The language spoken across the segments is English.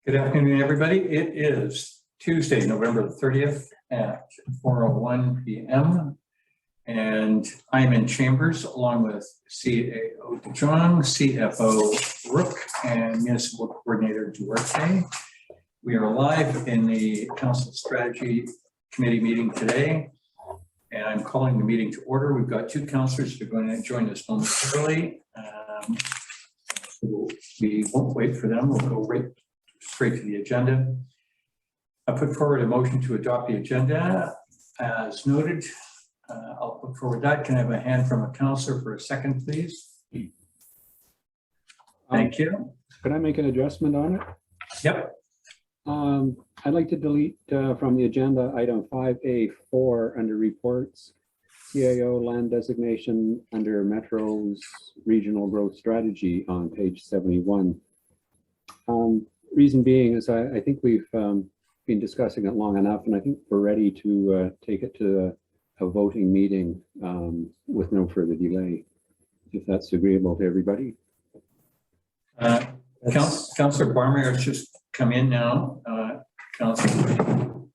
Good afternoon, everybody. It is Tuesday, November the 30th at 4:01 p.m. And I am in chambers along with CAO DeJong, CFO Rook, and Municipal Coordinator Duarte. We are live in the Council Strategy Committee meeting today, and I'm calling the meeting to order. We've got two councillors who are going to join us momentarily. We won't wait for them. We'll go straight to the agenda. I put forward a motion to adopt the agenda as noted. I'll put forward that. Can I have a hand from a councillor for a second, please? Thank you. Could I make an adjustment on it? Yep. I'd like to delete from the agenda item 5A4 under reports, CAO land designation under Metro's regional growth strategy on page 71. Reason being is I think we've been discussing it long enough, and I think we're ready to take it to a voting meeting with no further delay, if that's agreeable to everybody. Councillor Barmer has just come in now, Councillor.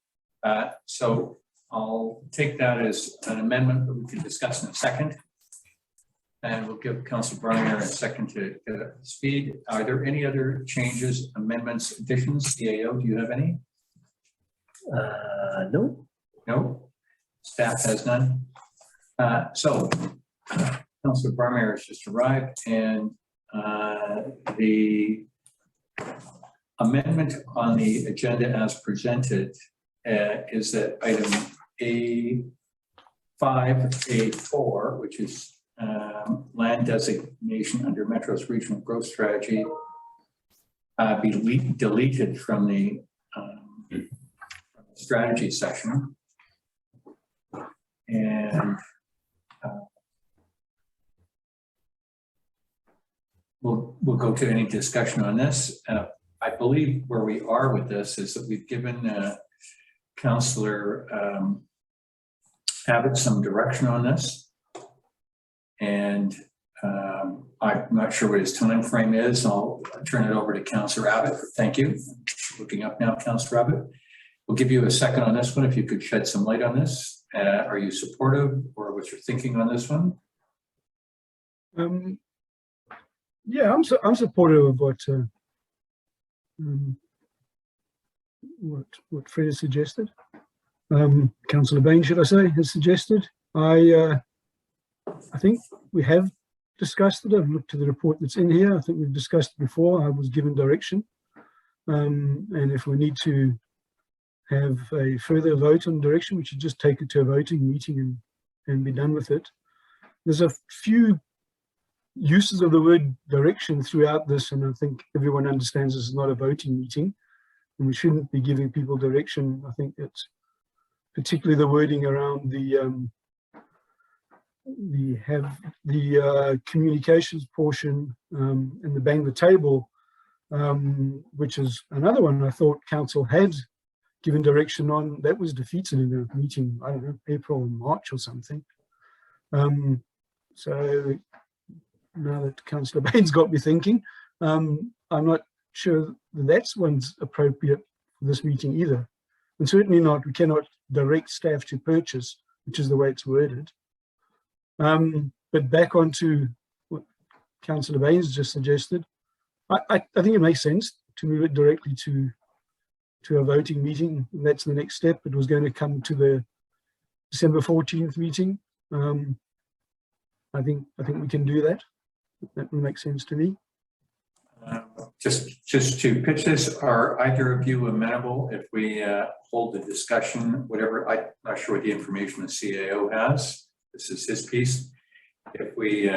So I'll take that as an amendment that we can discuss in a second. And we'll give Councillor Barmer a second to get up to speed. Are there any other changes, amendments, additions? CAO, do you have any? No. No? Staff has none. So Councillor Barmer has just arrived, and the amendment on the agenda as presented is that item A5A4, which is land designation under Metro's regional growth strategy, be deleted from the strategy section. And we'll go to any discussion on this. I believe where we are with this is that we've given Councillor Abbott some direction on this. And I'm not sure what his time frame is. I'll turn it over to Councillor Abbott. Thank you. Looking up now, Councillor Abbott. We'll give you a second on this one if you could shed some light on this. Are you supportive, or what's your thinking on this one? Yeah, I'm supportive of what Fred has suggested. Councillor Bain, should I say, has suggested. I think we have discussed it. I've looked to the report that's in here. I think we've discussed it before. I was given direction. And if we need to have a further vote on direction, we should just take it to a voting meeting and be done with it. There's a few uses of the word direction throughout this, and I think everyone understands this is not a voting meeting, and we shouldn't be giving people direction. I think it's particularly the wording around the communications portion and the bang the table, which is another one I thought council had given direction on. That was defeated in a meeting, I don't know, April or March or something. So now that Councillor Bain's got me thinking, I'm not sure that one's appropriate for this meeting either. And certainly not, we cannot direct staff to purchase, which is the way it's worded. But back onto what Councillor Baines just suggested, I think it makes sense to move it directly to a voting meeting. That's the next step. It was going to come to the December 14th meeting. I think we can do that. That would make sense to me. Just to pitch this, are either of you amenable if we hold the discussion, whatever, I'm not sure what the information the CAO has. This is his piece. If we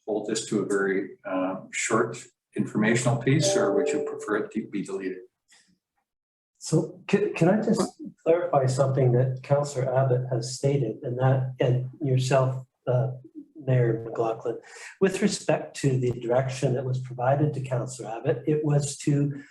hold this to a very short informational piece, or would you prefer it to be deleted? So can I just clarify something that Councillor Abbott has stated, and yourself, Mayor McLaughlin, with respect to the direction that was provided to Councillor Abbott, it was to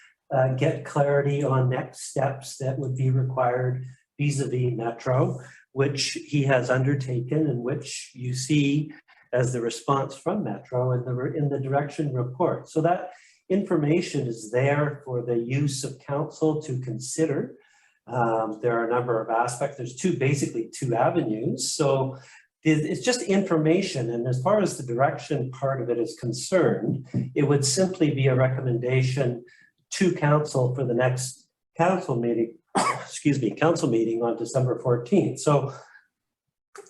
get clarity on next steps that would be required vis-a-vis Metro, which he has undertaken, and which you see as the response from Metro in the direction report. So that information is there for the use of council to consider. There are a number of aspects. There's basically two avenues. So it's just information. And as far as the direction part of it is concerned, it would simply be a recommendation to council for the next council meeting, council meeting on December 14th. So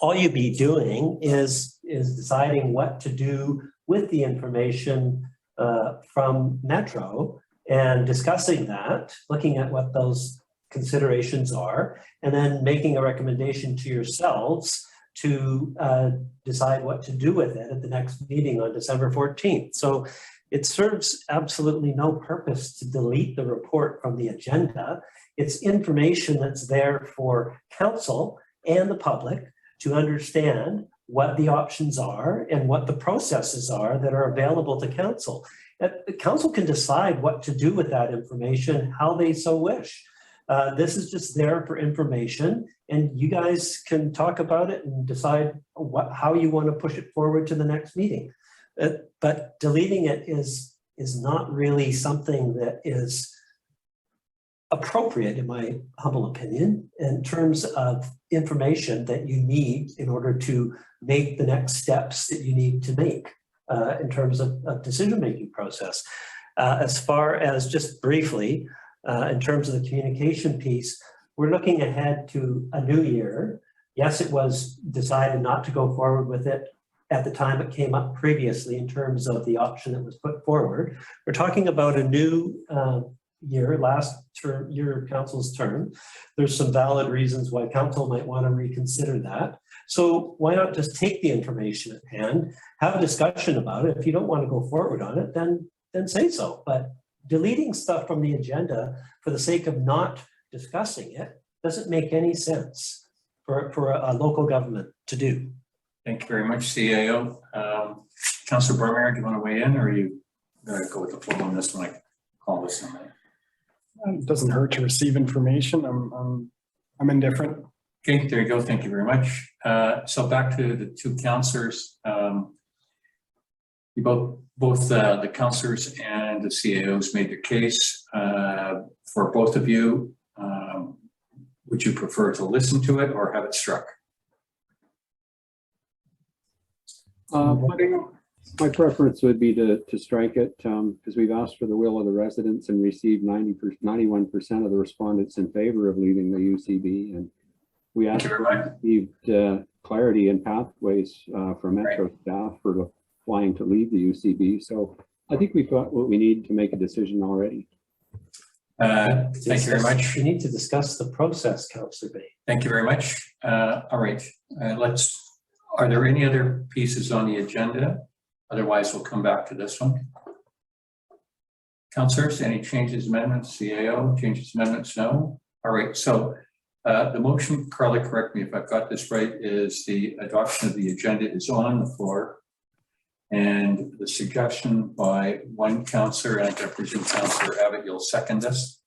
all you'd be doing is deciding what to do with the information from Metro and discussing that, looking at what those considerations are, and then making a recommendation to yourselves to decide what to do with it at the next meeting on December 14th. So it serves absolutely no purpose to delete the report from the agenda. It's information that's there for council and the public to understand what the options are and what the processes are that are available to council. The council can decide what to do with that information, how they so wish. This is just there for information, and you guys can talk about it and decide how you want to push it forward to the next meeting. But deleting it is not really something that is appropriate, in my humble opinion, in terms of information that you need in order to make the next steps that you need to make in terms of decision-making process. As far as just briefly, in terms of the communication piece, we're looking ahead to a new year. Yes, it was decided not to go forward with it at the time it came up previously in terms of the option that was put forward. We're talking about a new year, last term, year of council's term. There's some valid reasons why council might want to reconsider that. So why not just take the information at hand, have a discussion about it. If you don't want to go forward on it, then say so. But deleting stuff from the agenda for the sake of not discussing it doesn't make any sense for a local government to do. Thank you very much, CAO. Councillor Burmeyer, do you want to weigh in, or are you going to go with the flow on this one? I call this in. It doesn't hurt to receive information. I'm indifferent. Okay, there you go. Thank you very much. So back to the two councillors. You both the councillors and the CAOs made their case. For both of you, would you prefer to listen to it or have it struck? My preference would be to strike it because we've asked for the will of the residents and received 91% of the respondents in favor of leaving the UCB, and we asked for received clarity and pathways from Metro staff for applying to leave the UCB. So I think we've got what we need to make a decision already. Thank you very much. You need to discuss the process, Councillor Bay. Thank you very much. All right, are there any other pieces on the agenda? Otherwise, we'll come back to this one. Councillors, any changes, amendments? CAO, changes, amendments? No. All right, so the motion, Carly, correct me if I've got this right, is the adoption of the agenda is on the floor. And the suggestion by one councillor, and I presume Councillor Abbott, you'll second this,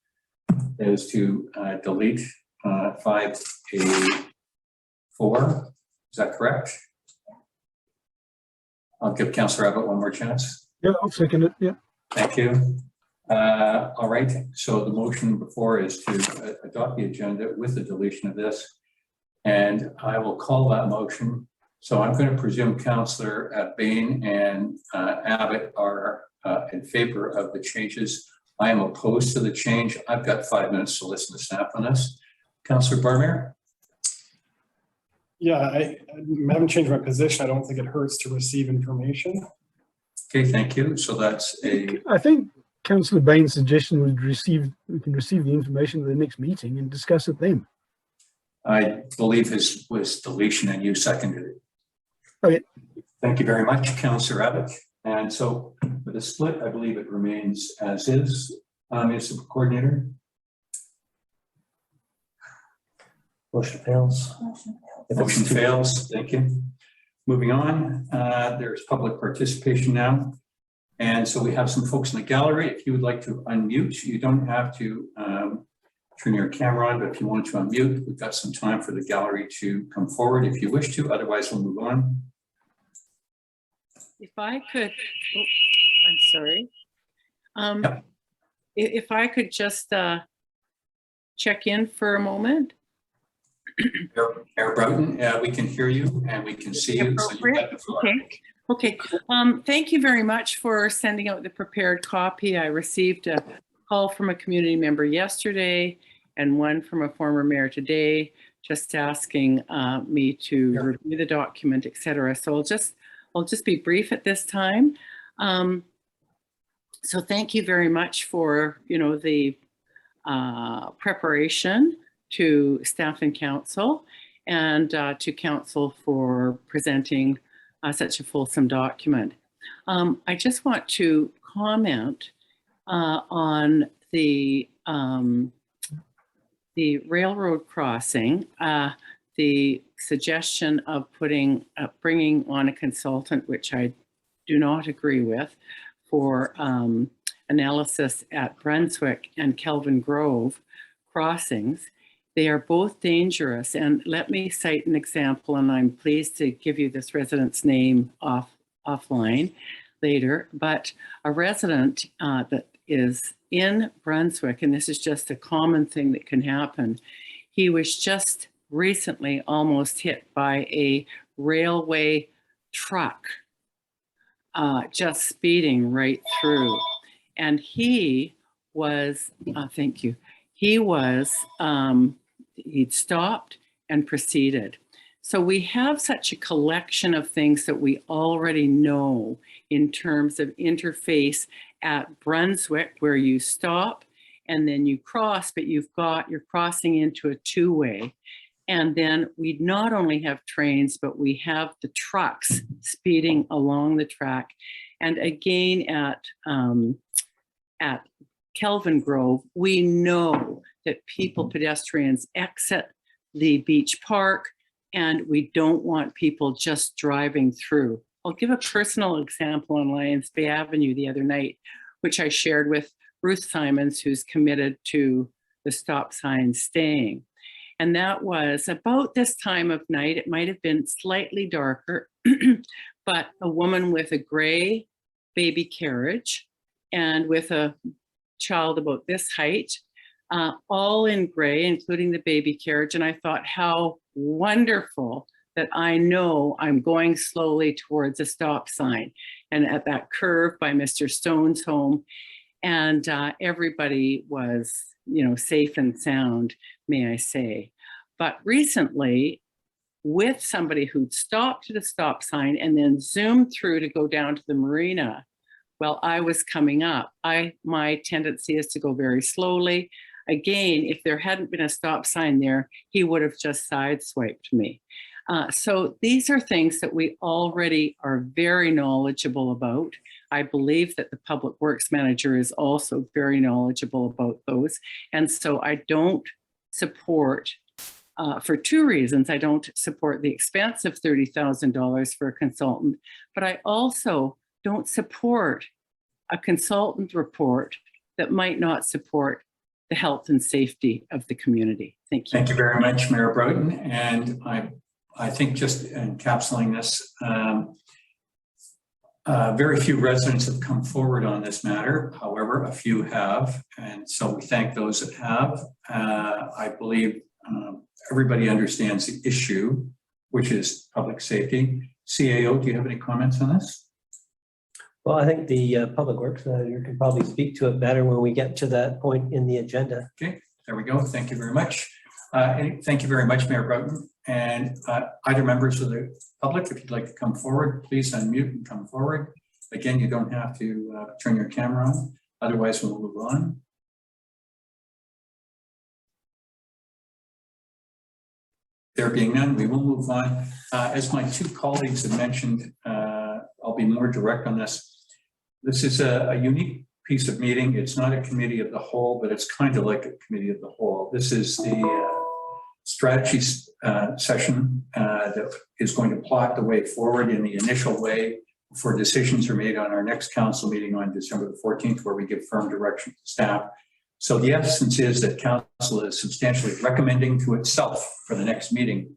is to delete 5A4. Is that correct? I'll give Councillor Abbott one more chance. Yeah, I'll second it. Yeah. Thank you. All right. So the motion before is to adopt the agenda with the deletion of this. And I will call that motion. So I'm going to presume Councillor Bain and Abbott are in favor of the changes. I am opposed to the change. I've got 5 minutes to listen to staff on this. Councillor Barmer? Yeah, I haven't changed my position. I don't think it hurts to receive information. Okay, thank you. So that's I think Councillor Bain's suggestion was we can receive the information at the next meeting and discuss it then. I believe his was deletion and you seconded it. Okay. Thank you very much, Councillor Abbott. And so with a split, I believe it remains as is. Municipal Coordinator? Motion fails. Motion fails. Thank you. Moving on, there's public participation now. And so we have some folks in the gallery. If you would like to unmute, you don't have to turn your camera on, but if you want to unmute, we've got some time for the gallery to come forward if you wish to. Otherwise, we'll move on. If I could, I'm sorry. Yep. If I could just check in for a moment. Mayor Broughton, we can hear you and we can see you. So you've got the floor. Okay. Thank you very much for sending out the prepared copy. I received a call from a community member yesterday and one from a former mayor today, just asking me to review the document, etc. So I'll just be brief at this time. So thank you very much for, the preparation to staff and council, and to council for presenting such a fulsome document. I just want to comment on the railroad crossing, the suggestion of bringing on a consultant, which I do not agree with, for analysis at Brunswick and Kelvin Grove crossings. They are both dangerous. And let me cite an example, and I'm pleased to give you this resident's name offline later, but a resident that is in Brunswick, and this is just a common thing that can happen, he was just recently almost hit by a railway truck, just speeding right through. And he was, thank you, he was, he'd stopped and proceeded. So we have such a collection of things that we already know in terms of interface at Brunswick, where you stop and then you cross, but you're crossing into a two-way. And then we not only have trains, but we have the trucks speeding along the track. And again, at Kelvin Grove, we know that pedestrians exit the beach park, and we don't want people just driving through. I'll give a personal example on Lyons Bay Avenue the other night, which I shared with Ruth Simons, who's committed to the stop sign staying. And that was about this time of night. It might have been slightly darker, but a woman with a gray baby carriage and with a child about this height, all in gray, including the baby carriage. And I thought, how wonderful that I know I'm going slowly towards a stop sign and at that curve by Mr. Stone's home. And everybody was, safe and sound, may I say. But recently, with somebody who'd stopped at a stop sign and then zoomed through to go down to the marina, while I was coming up, my tendency is to go very slowly. Again, if there hadn't been a stop sign there, he would have just sideswiped me. So these are things that we already are very knowledgeable about. I believe that the Public Works Manager is also very knowledgeable about those. And so I don't support, for two reasons, I don't support the expense of $30,000 for a consultant, but I also don't support a consultant report that might not support the health and safety of the community. Thank you. Thank you very much, Mayor Broughton. And I think just encapsulating this, very few residents have come forward on this matter. However, a few have, and so we thank those that have. I believe everybody understands the issue, which is public safety. CAO, do you have any comments on this? Well, I think the Public Works Manager can probably speak to it better when we get to that point in the agenda. Okay, there we go. Thank you very much. Thank you very much, Mayor Broughton. And either members of the public, if you'd like to come forward, please unmute and come forward. Again, you don't have to turn your camera on. Otherwise, we'll move on. There being none, we will move on. As my two colleagues have mentioned, I'll be more direct on this. This is a unique piece of meeting. It's not a committee of the whole, but it's kind of like a committee of the whole. This is the strategy session that is going to plot the way forward in the initial way before decisions are made on our next council meeting on December the 14th, where we give firm direction to staff. So the essence is that council is substantially recommending to itself for the next meeting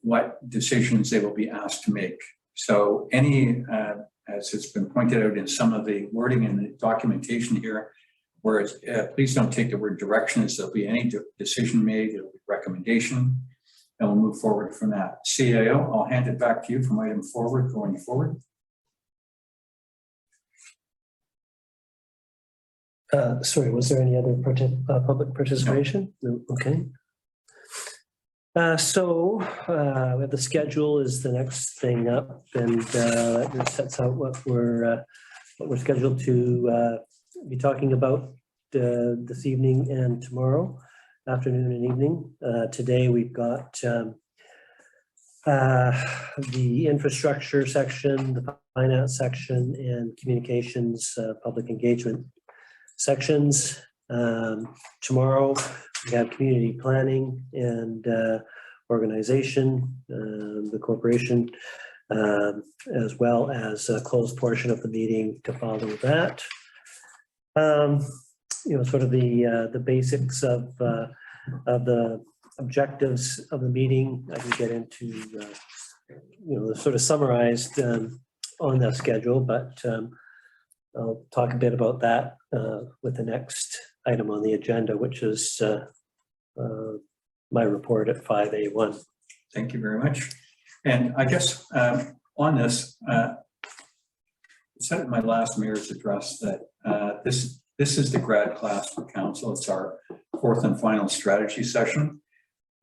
what decisions they will be asked to make. So any as it's been pointed out in some of the wording in the documentation here, whereas please don't take the word directions. There'll be any decision made, it'll be recommendation, and we'll move forward from that. CAO, I'll hand it back to you from item forward going forward. Sorry, was there any other public participation? No. Okay. So the schedule is the next thing up, and it sets out what we're scheduled to be talking about this evening and tomorrow afternoon and evening. Today we've got the infrastructure section, the finance section, and communications, public engagement sections. Tomorrow we have community planning and organization, the corporation, as well as a closed portion of the meeting to follow that. Sort of the basics of the objectives of the meeting. I can get into the sort of summarized on the schedule, but I'll talk a bit about that with the next item on the agenda, which is my report at 5A1. Thank you very much. And I guess on this, I said in my last mayor's address that this is the grad class for council. It's our fourth and final strategy session.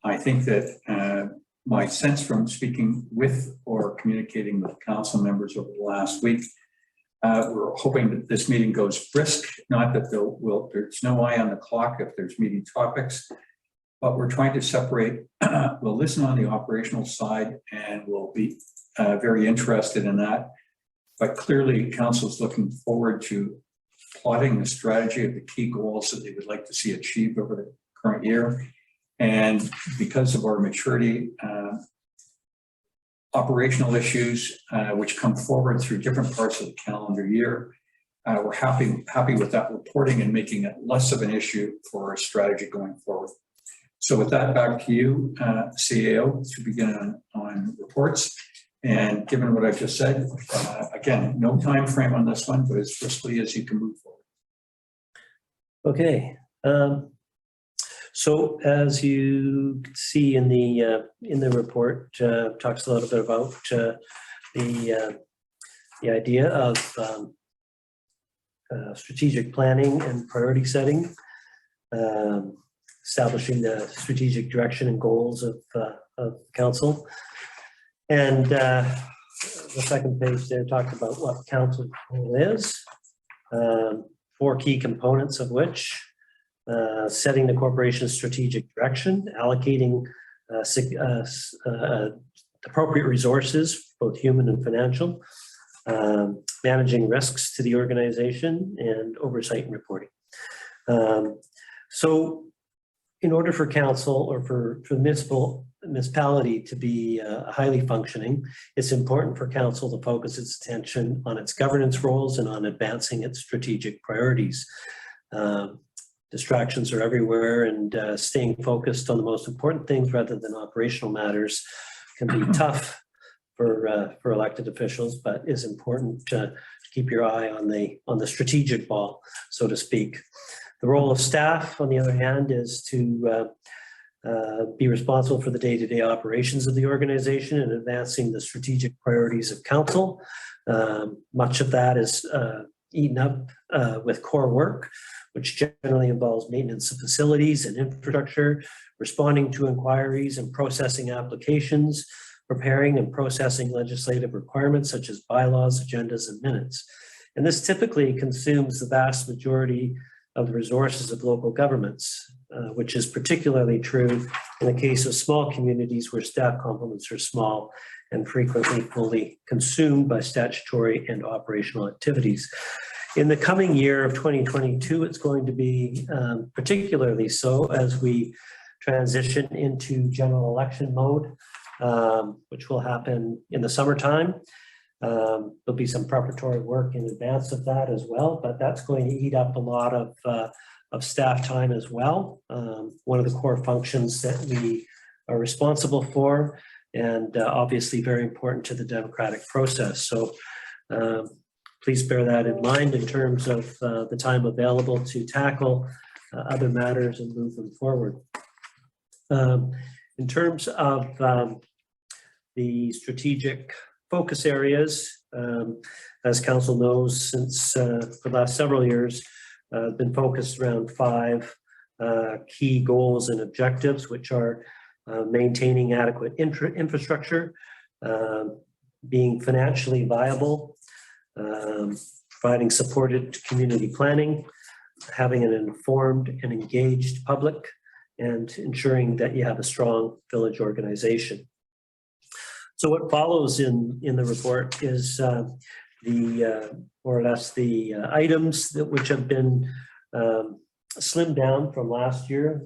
I think that my sense from speaking with or communicating with council members over the last week, we're hoping that this meeting goes brisk, not that there's no eye on the clock if there's meeting topics, but we're trying to separate. We'll listen on the operational side and we'll be very interested in that. But clearly council's looking forward to plotting the strategy of the key goals that they would like to see achieved over the current year. And because of our maturity, operational issues which come forward through different parts of the calendar year, we're happy with that reporting and making it less of an issue for our strategy going forward. So with that, back to you, CAO, to begin on reports. And given what I've just said, again, no time frame on this one, but as briskly as you can move forward. Okay. So as you can see in the report, talks a little bit about the idea of strategic planning and priority setting, establishing the strategic direction and goals of council. And the second page there talked about what council is, 4 key components of which setting the corporation's strategic direction, allocating appropriate resources, both human and financial, managing risks to the organization, and oversight and reporting. So in order for council or for municipality to be highly functioning, it's important for council to focus its attention on its governance roles and on advancing its strategic priorities. Distractions are everywhere, and staying focused on the most important things rather than operational matters can be tough for elected officials, but is important to keep your eye on the strategic ball, so to speak. The role of staff, on the other hand, is to be responsible for the day-to-day operations of the organization and advancing the strategic priorities of council. Much of that is eaten up with core work, which generally involves maintenance of facilities and infrastructure, responding to inquiries and processing applications, preparing and processing legislative requirements such as bylaws, agendas, and minutes. And this typically consumes the vast majority of the resources of local governments, which is particularly true in the case of small communities where staff complements are small and frequently fully consumed by statutory and operational activities. In the coming year of 2022, it's going to be particularly so as we transition into general election mode, which will happen in the summertime. There'll be some preparatory work in advance of that as well, but that's going to eat up a lot of staff time as well. One of the core functions that we are responsible for, and obviously very important to the democratic process. So Please bear that in mind in terms of the time available to tackle other matters and move them forward. In terms of the strategic focus areas, as council knows, since for the last several years, been focused around 5 key goals and objectives, which are maintaining adequate infrastructure, being financially viable, providing supported community planning, having an informed and engaged public, and ensuring that you have a strong village organization. So what follows in the report is more or less the items which have been slimmed down from last year.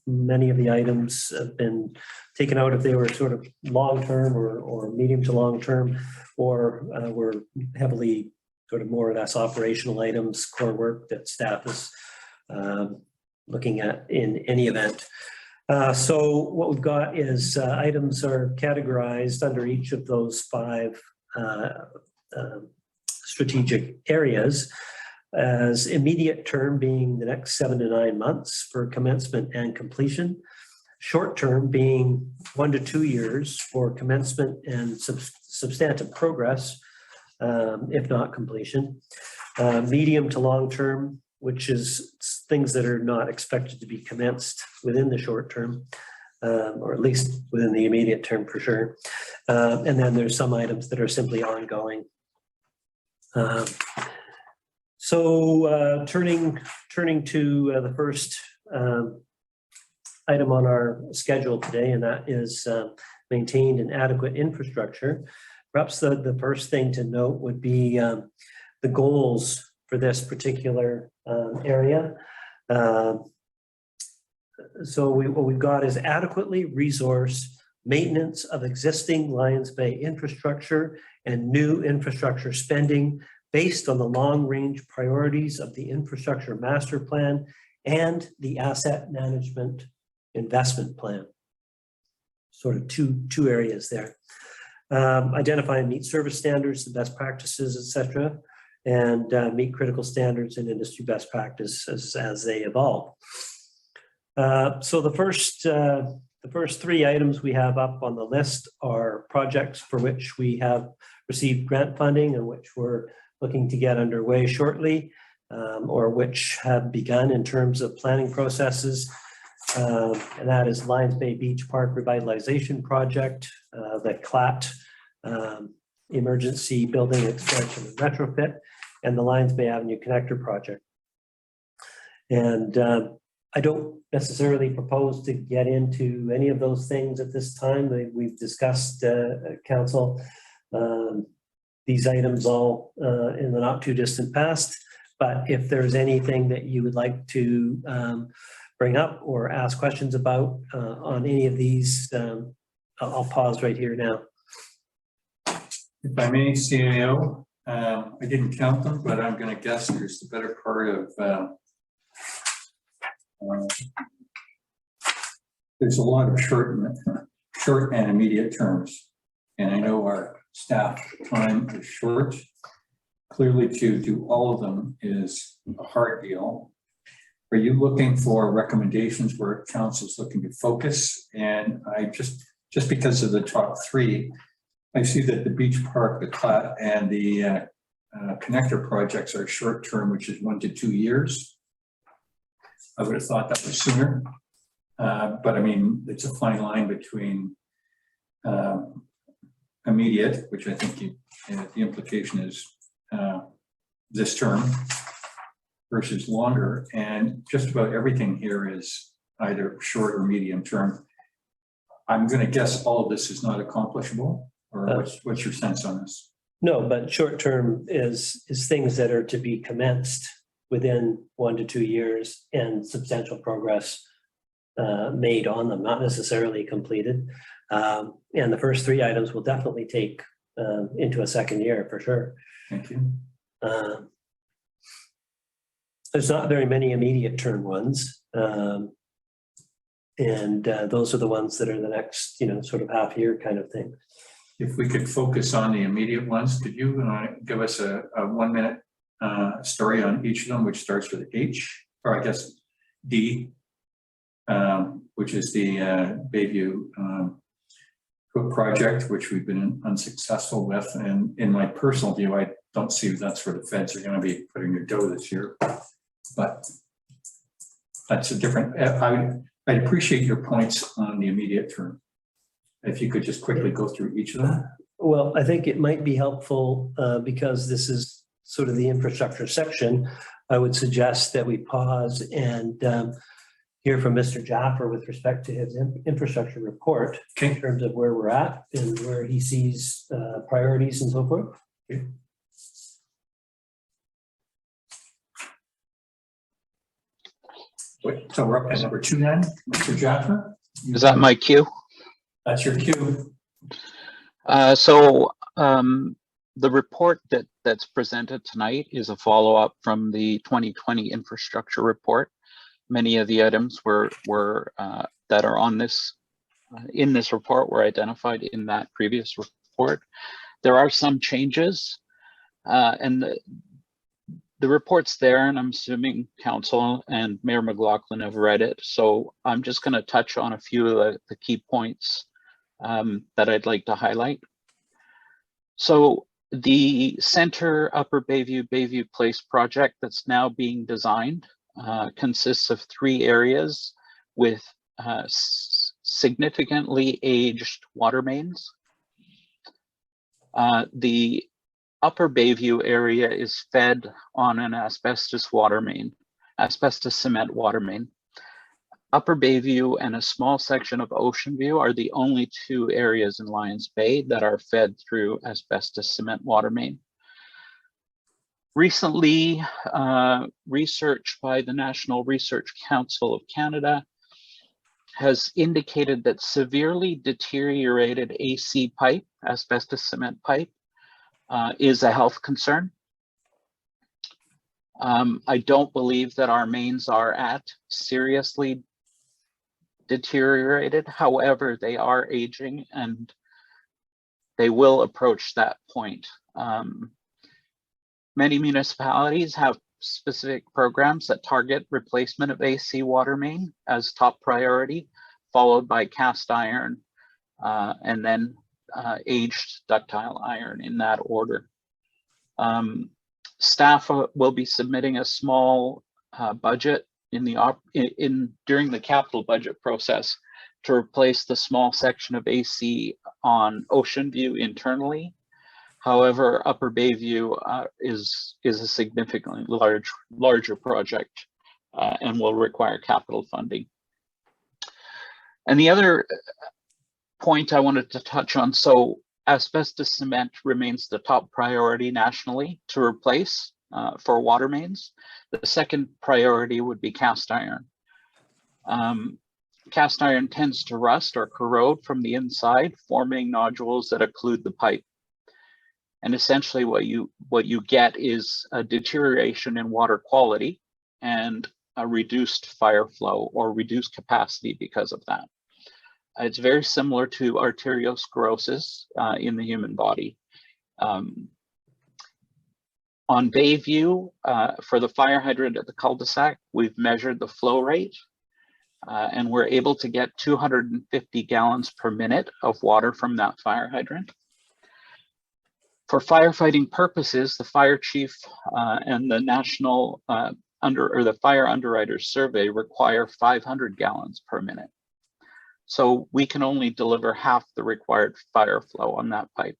Many of the items have been taken out if they were sort of long-term or medium to long-term, or were heavily sort of more or less operational items, core work that staff is looking at in any event. So what we've got is items are categorized under each of those 5 strategic areas as immediate term being the next 7 to 9 months for commencement and completion, short term being 1 to 2 years for commencement and substantive progress, if not completion, medium to long term, which is things that are not expected to be commenced within the short term, or at least within the immediate term for sure. And then there's some items that are simply ongoing. So turning to the first item on our schedule today, and that is maintained and adequate infrastructure. Perhaps the first thing to note would be the goals for this particular area. So what we've got is adequately resource maintenance of existing Lyons Bay infrastructure and new infrastructure spending based on the long-range priorities of the infrastructure master plan and the asset management investment plan. Sort of two areas there. Identify and meet service standards, the best practices, etc., and meet critical standards and industry best practices as they evolve. So the first 3 items we have up on the list are projects for which we have received grant funding and which we're looking to get underway shortly, or which have begun in terms of planning processes. And that is Lyons Bay Beach Park Revitalization Project, the CLAT Emergency Building Expansion and Retrofit, and the Lyons Bay Avenue Connector Project. And I don't necessarily propose to get into any of those things at this time. We've discussed council these items all in the not too distant past, but if there's anything that you would like to bring up or ask questions about on any of these, I'll pause right here now. If I may, CAO, I didn't count them, but I'm going to guess there's the better part of there's a lot of short and immediate terms, and I know our staff time is short. Clearly, to do all of them is a hard deal. Are you looking for recommendations where council's looking to focus? And I just because of the top 3, I see that the beach park, the CLAT, and the connector projects are short term, which is 1 to 2 years. I would have thought that was sooner, but I mean, it's a fine line between immediate, which I think the implication is this term, versus longer, and just about everything here is either short or medium term. I'm going to guess all of this is not accomplishable, or what's your sense on this? No, but short term is things that are to be commenced within 1 to 2 years and substantial progress made on them, not necessarily completed. And the first 3 items will definitely take into a second year for sure. Thank you. There's not very many immediate term ones. And those are the ones that are the next, sort of half year kind of thing. if we could focus on the immediate ones, could you give us a 1 minute story on each of them, which starts with H, or I guess D, which is the Bayview Cook project, which we've been unsuccessful with. And in my personal view, I don't see that's where the feds are going to be putting their dough this year. But that's a different, I appreciate your points on the immediate term. If you could just quickly go through each of them. Well, I think it might be helpful because this is sort of the infrastructure section. I would suggest that we pause and hear from Mr. Jaffer with respect to his infrastructure report in terms of where we're at and where he sees priorities and so forth. Okay. So we're up at number 2 then, Mr. Jaffer. Is that my cue? That's your cue. The report that's presented tonight is a follow-up from the 2020 infrastructure report. Many of the items that are on this in this report were identified in that previous report. There are some changes, and the report's there, and I'm assuming Council and Mayor McLaughlin have read it. So I'm just going to touch on a few of the key points that I'd like to highlight. So the Center Upper Bayview Place project that's now being designed consists of 3 areas with significantly aged water mains. The Upper Bayview area is fed on an asbestos cement water main. Upper Bayview and a small section of Ocean View are the only 2 areas in Lyons Bay that are fed through asbestos cement water main. Recently, research by the National Research Council of Canada has indicated that severely deteriorated AC pipe, asbestos cement pipe, is a health concern. I don't believe that our mains are at seriously deteriorated. However, they are aging and they will approach that point. Many municipalities have specific programs that target replacement of AC water main as top priority, followed by cast iron and then aged ductile iron in that order. Staff will be submitting a small budget during the capital budget process to replace the small section of AC on Ocean View internally. However, Upper Bayview is a significantly larger project and will require capital funding. And the other point I wanted to touch on, so asbestos cement remains the top priority nationally to replace for water mains. The second priority would be cast iron. Cast iron tends to rust or corrode from the inside, forming nodules that occlude the pipe. And essentially what you get is a deterioration in water quality and a reduced fire flow or reduced capacity because of that. It's very similar to arteriosclerosis in the human body. On Bayview, for the fire hydrant at the cul-de-sac, we've measured the flow rate and we're able to get 250 gallons per minute of water from that fire hydrant. For firefighting purposes, the fire chief and the national the fire underwriters survey require 500 gallons per minute. So we can only deliver half the required fire flow on that pipe.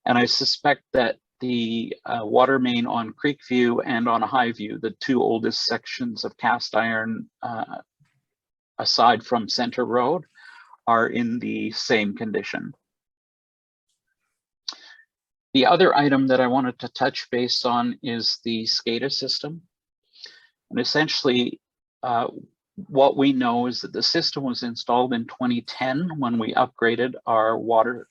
And I suspect that the water main on Creekview and on Highview, the 2 oldest sections of cast iron aside from Center Road, are in the same condition. The other item that I wanted to touch base on is the Scada system. And essentially, what we know is that the system was installed in 2010 when we upgraded our water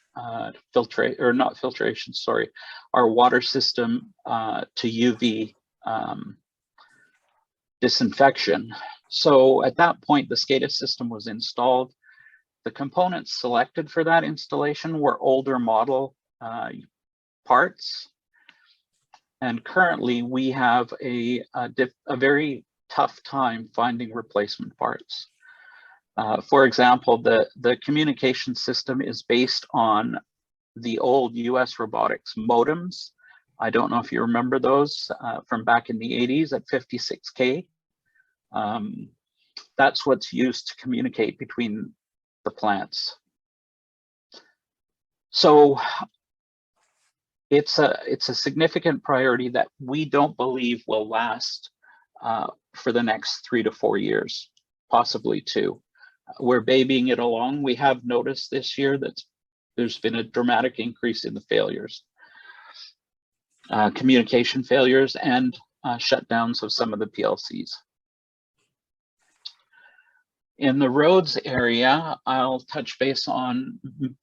our water system to UV disinfection. So at that point, the Scada system was installed. The components selected for that installation were older model parts. And currently we have a very tough time finding replacement parts. For example, the communication system is based on the old US robotics modems. I don't know if you remember those from back in the 80s at 56K. That's what's used to communicate between the plants. So it's a significant priority that we don't believe will last for the next 3 to 4 years, possibly 2. We're babying it along. We have noticed this year that there's been a dramatic increase in the failures, communication failures, and shutdowns of some of the PLCs. In the roads area, I'll touch base on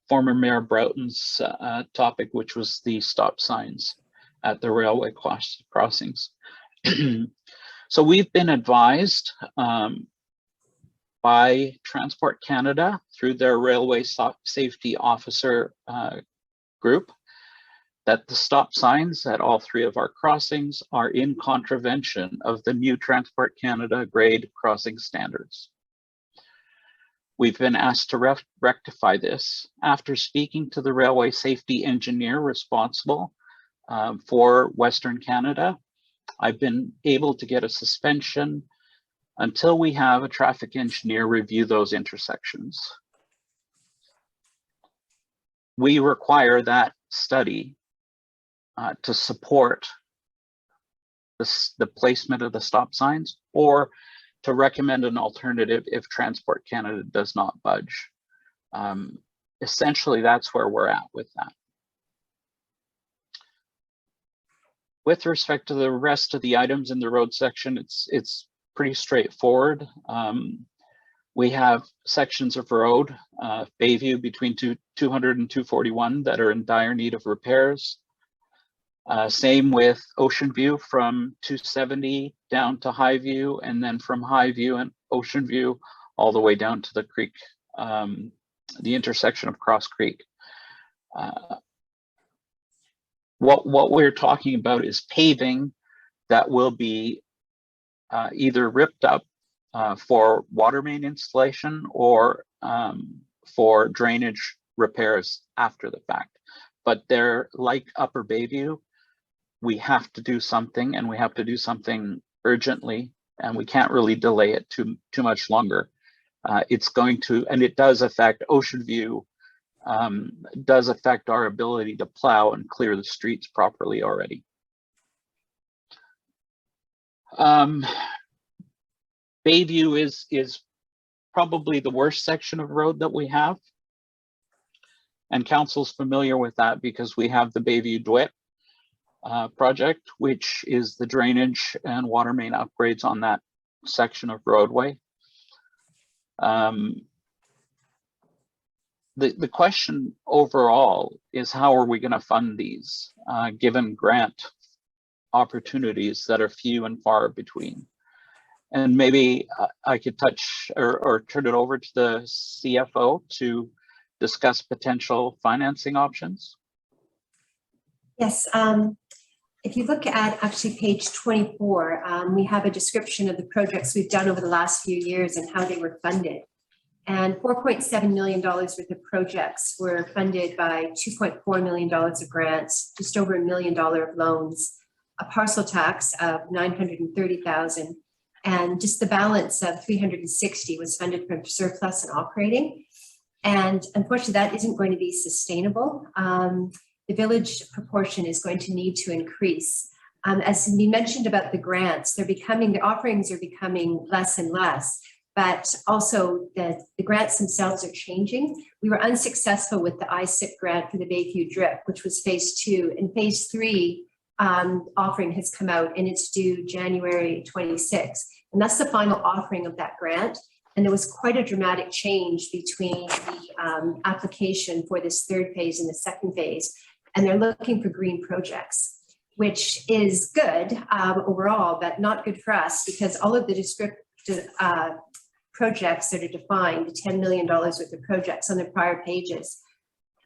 former Mayor Broughton's topic, which was the stop signs at the railway crossings. So we've been advised by Transport Canada through their Railway Safety Officer group that the stop signs at all 3 of our crossings are in contravention of the new Transport Canada grade crossing standards. We've been asked to rectify this. After speaking to the railway safety engineer responsible for Western Canada, I've been able to get a suspension until we have a traffic engineer review those intersections. We require that study to support the placement of the stop signs, or to recommend an alternative if Transport Canada does not budge. Essentially, that's where we're at with that. With respect to the rest of the items in the road section, it's pretty straightforward. We have sections of road, Bayview between 200 and 241 that are in dire need of repairs. Same with Ocean View from 270 down to Highview, and then from Highview and Ocean View all the way down to the creek, the intersection of Cross Creek. What we're talking about is paving that will be either ripped up for water main installation or for drainage repairs after the fact. But they're like Upper Bayview. We have to do something, and we have to do something urgently, and we can't really delay it too much longer. It's going to, and it does affect Ocean View, does affect our ability to plow and clear the streets properly already. Bayview is probably the worst section of road that we have. And council's familiar with that because we have the Bayview Duet project, which is the drainage and water main upgrades on that section of roadway. The question overall is, how are we going to fund these given grant opportunities that are few and far between? And maybe I could touch or turn it over to the CFO to discuss potential financing options. Yes, if you look at actually page 24, we have a description of the projects we've done over the last few years and how they were funded. And $4.7 million worth of projects were funded by $2.4 million of grants, just over $1 million of loans, a parcel tax of $930,000, and just the balance of $360 was funded from surplus and operating. And unfortunately, that isn't going to be sustainable. The village proportion is going to need to increase. As we mentioned about the grants, the offerings are becoming less and less, but also the grants themselves are changing. We were unsuccessful with the ISIP grant for the Bayview Drip, which was phase 2. And phase 3 offering has come out, and it's due January 26. And that's the final offering of that grant. And there was quite a dramatic change between the application for this 3rd phase and the 2nd phase. And they're looking for green projects, which is good overall, but not good for us because all of the projects that are defined, the $10 million worth of projects on the prior pages,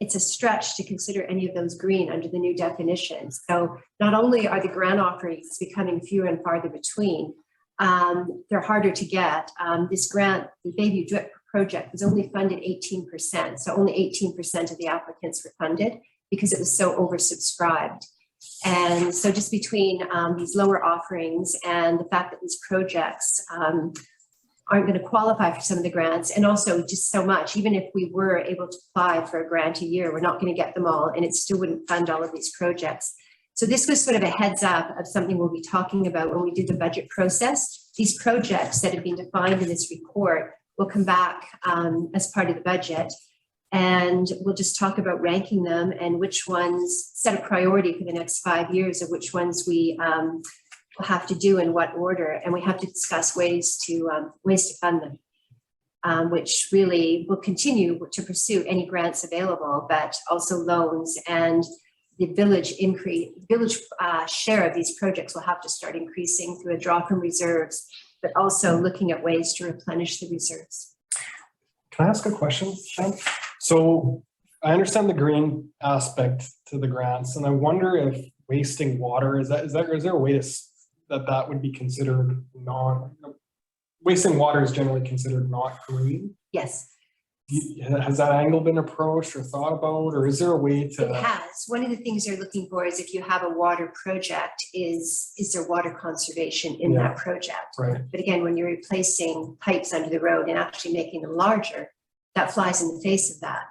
it's a stretch to consider any of those green under the new definitions. So not only are the grant offerings becoming fewer and farther between, they're harder to get. This grant, the Bayview Drip project, was only funded 18%. So only 18% of the applicants were funded because it was so oversubscribed. And so just between these lower offerings and the fact that these projects aren't going to qualify for some of the grants, and also just so much, even if we were able to apply for a grant a year, we're not going to get them all, and it still wouldn't fund all of these projects. So this was sort of a heads up of something we'll be talking about when we do the budget process. These projects that have been defined in this report will come back as part of the budget, and we'll just talk about ranking them and which ones, set a priority for the next 5 years of which ones we will have to do in what order, and we have to discuss ways to fund them, which really will continue to pursue any grants available, but also loans, and the village share of these projects will have to start increasing through a draw from reserves, but also looking at ways to replenish the reserves. Can I ask a question, Sam? So I understand the green aspect to the grants, and I wonder if wasting water, is there a way to that would be considered wasting water is generally considered not green? Yes. Has that angle been approached or thought about, or is there a way to? It has. One of the things they're looking for is if you have a water project, is there water conservation in that project? Right. But again, when you're replacing pipes under the road and actually making them larger, that flies in the face of that,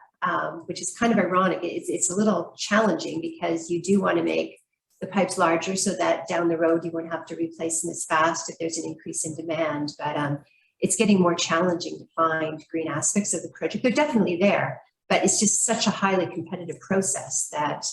which is kind of ironic. It's a little challenging because you do want to make the pipes larger so that down the road you won't have to replace them as fast if there's an increase in demand. But it's getting more challenging to find green aspects of the project. They're definitely there, but it's just such a highly competitive process that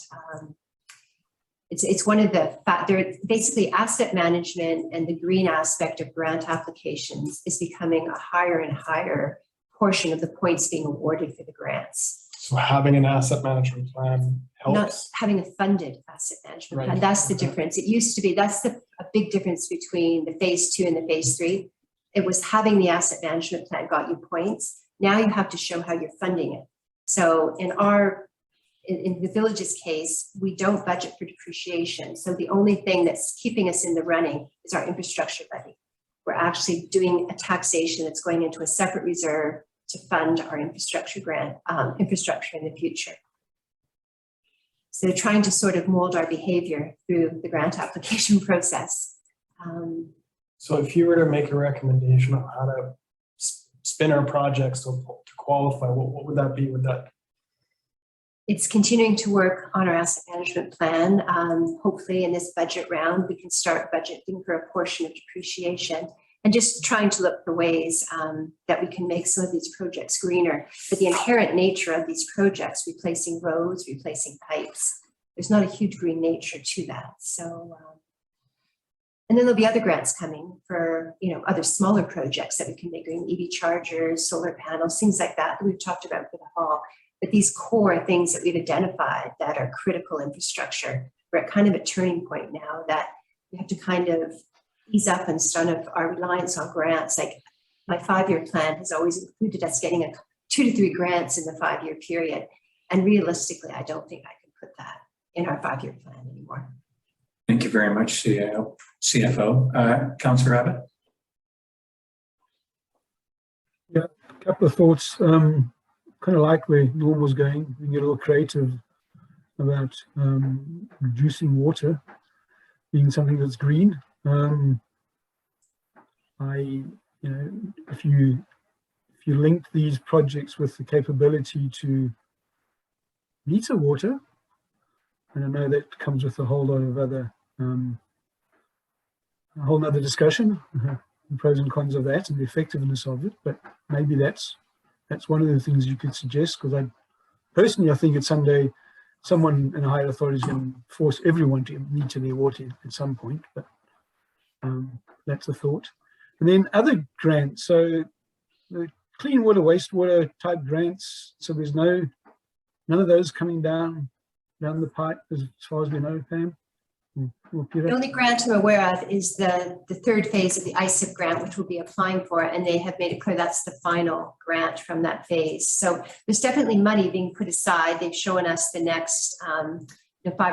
it's one of the they're basically asset management, and the green aspect of grant applications is becoming a higher and higher portion of the points being awarded for the grants. So having an asset management plan helps? Not having a funded asset management plan. Right. That's the difference. It used to be, that's a big difference between the phase 2 and the phase 3. It was having the asset management plan got you points. Now you have to show how you're funding it. So in the village's case, we don't budget for depreciation. So the only thing that's keeping us in the running is our infrastructure levy. We're actually doing a taxation that's going into a separate reserve to fund our infrastructure in the future. So they're trying to sort of mold our behavior through the grant application process. So if you were to make a recommendation on how to spin our projects to qualify, what would that be? It's continuing to work on our asset management plan. Hopefully in this budget round, we can start budgeting for a portion of depreciation, and just trying to look for ways that we can make some of these projects greener. But the inherent nature of these projects, replacing roads, replacing pipes, there's not a huge green nature to that. So, and then there'll be other grants coming for, other smaller projects that we can make green, EV chargers, solar panels, things like that we've talked about for the hall. But these core things that we've identified that are critical infrastructure, we're at kind of a turning point now that we have to kind of ease up on some of our reliance on grants. Like my 5-year plan has always included us getting 2 to 3 grants in the 5-year period. And realistically, I don't think I can put that in our 5-year plan anymore. Thank you very much, CFO. Councillor Abbott? Yeah, a couple of thoughts. Kind of like where Norm was going. We can get a little creative about reducing water being something that's green. If you link these projects with the capability to meter water, and I know that comes with a whole lot of other, a whole nother discussion, the pros and cons of that and the effectiveness of it, but maybe that's one of the things you could suggest, because I think it's someday someone in a higher authority is going to force everyone to meter their water at some point, but that's a thought. And then other grants, so the clean water, wastewater type grants, so there's none of those coming down the pipe as far as we know, Pam? Well, Peter? The only grant I'm aware of is the third phase of the ISIP grant, which we'll be applying for, and they have made it clear that's the final grant from that phase. So there's definitely money being put aside. They've shown us the next 5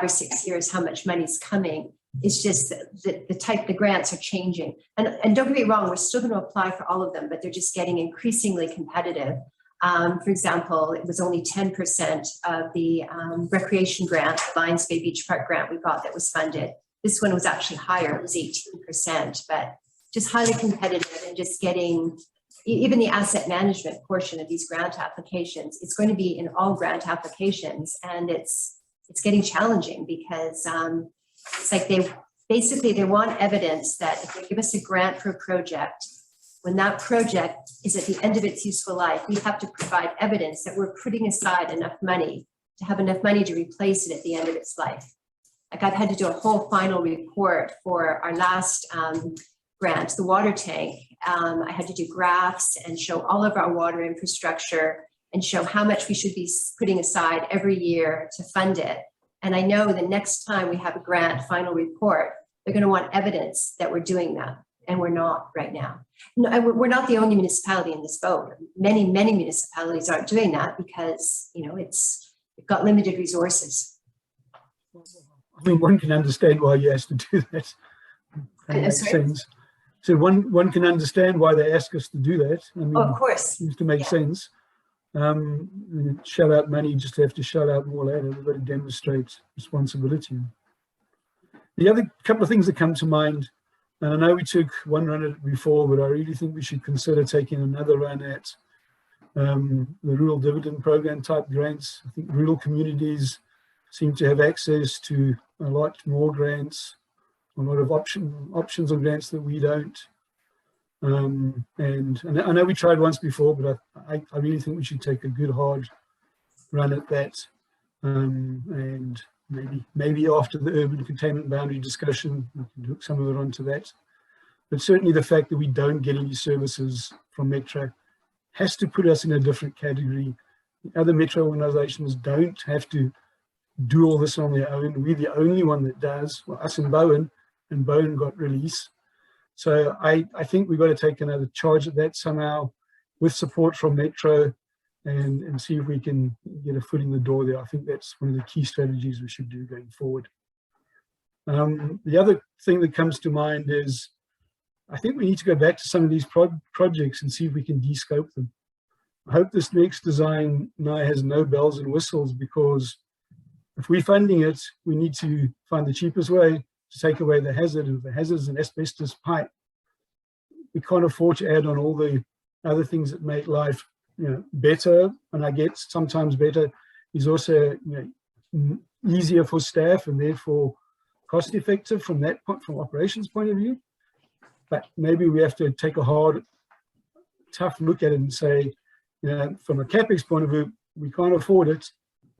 or 6 years how much money's coming. It's just the grants are changing. And don't get me wrong, we're still going to apply for all of them, but they're just getting increasingly competitive. For example, it was only 10% of the recreation grant, Lyons Bay Beach Park grant we got that was funded. This one was actually higher, it was 18%, but just highly competitive and just getting, even the asset management portion of these grant applications, it's going to be in all grant applications, and it's getting challenging because it's like they want evidence that if they give us a grant for a project, when that project is at the end of its useful life, we have to provide evidence that we're putting aside enough money to have enough money to replace it at the end of its life. Like I've had to do a whole final report for our last grant, the water tank. I had to do graphs and show all of our water infrastructure and show how much we should be putting aside every year to fund it. And I know the next time we have a grant final report, they're going to want evidence that we're doing that. And we're not right now. No, we're not the only municipality in this boat. Many municipalities aren't doing that because, we've got limited resources. I mean, one can understand why you asked to do that. That makes sense. So one can understand why they ask us to do that. I mean, of course. It seems to make sense. Shell out money, you just have to shell out more later. We've got to demonstrate responsibility. The other couple of things that come to mind, and I know we took one run at it before, but I really think we should consider taking another run at the rural dividend program type grants. I think rural communities seem to have access to a lot more grants, a lot of options on grants that we don't. And I know we tried once before, but I really think we should take a good hard run at that. And maybe after the urban containment boundary discussion, we can hook some of it onto that. But certainly the fact that we don't get any services from Metro has to put us in a different category. The other Metro organizations don't have to do all this on their own. We're the only one that does, well, us and Bowen got release. So I think we've got to take another charge at that somehow with support from Metro and see if we can get a foot in the door there. I think that's one of the key strategies we should do going forward. The other thing that comes to mind is I think we need to go back to some of these projects and see if we can de-scope them. I hope this next design now has no bells and whistles, because if we're funding it, we need to find the cheapest way to take away the hazard. If the hazard is an asbestos pipe, we can't afford to add on all the other things that make life better. And I get sometimes better is also easier for staff and therefore cost effective from that point, from operations point of view. But maybe we have to take a hard, tough look at it and say, from a CapEx point of view, we can't afford it.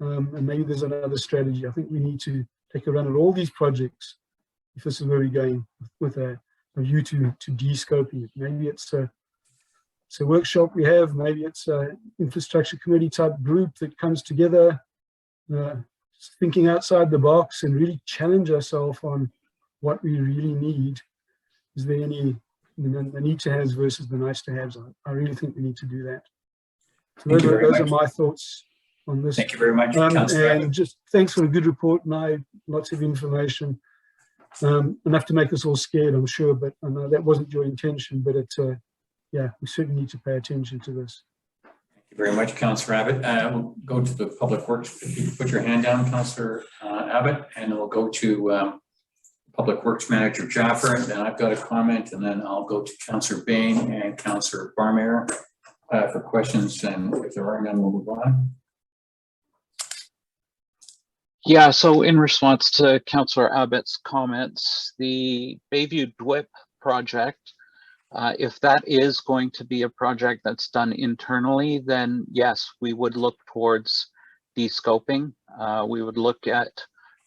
And maybe there's another strategy. I think we need to take a run at all these projects if this is where we're going with a view to de-scoping it. Maybe it's a workshop we have, maybe it's an infrastructure committee type group that comes together, thinking outside the box and really challenge ourselves on what we really need. Is there any the need to haves versus the nice to haves? I really think we need to do that. So those are my thoughts on this. Thank you very much, Councillor. And just thanks for a good report. Lots of information. Enough to make us all scared, I'm sure, but I know that wasn't your intention, but yeah, we certainly need to pay attention to this. Thank you very much, Councillor Abbott. We'll go to the Public Works. If you put your hand down, Councillor Abbott, and then we'll go to Public Works Manager Jaffer, and then I've got a comment, and then I'll go to Councillor Bain and Councillor Barmere for questions, and if there are none, we'll move on. Yeah, so in response to Councillor Abbott's comments, the Bayview DWIP project, if that is going to be a project that's done internally, then yes, we would look towards de-scoping. We would look at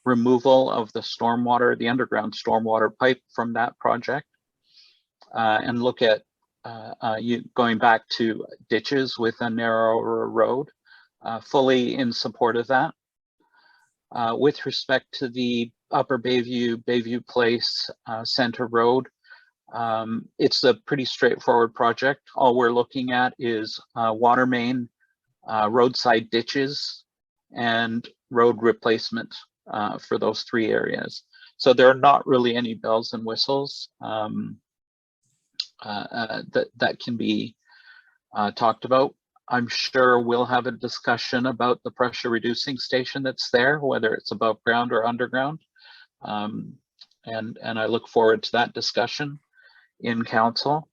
removal of the stormwater, the underground stormwater pipe from that project, and look at going back to ditches with a narrower road, fully in support of that. With respect to the Upper Bayview, Bayview Place, Center Road. It's a pretty straightforward project. All we're looking at is water main, roadside ditches, and road replacement for those 3 areas. So there are not really any bells and whistles that can be talked about. I'm sure we'll have a discussion about the pressure reducing station that's there, whether it's above ground or underground. And I look forward to that discussion in council.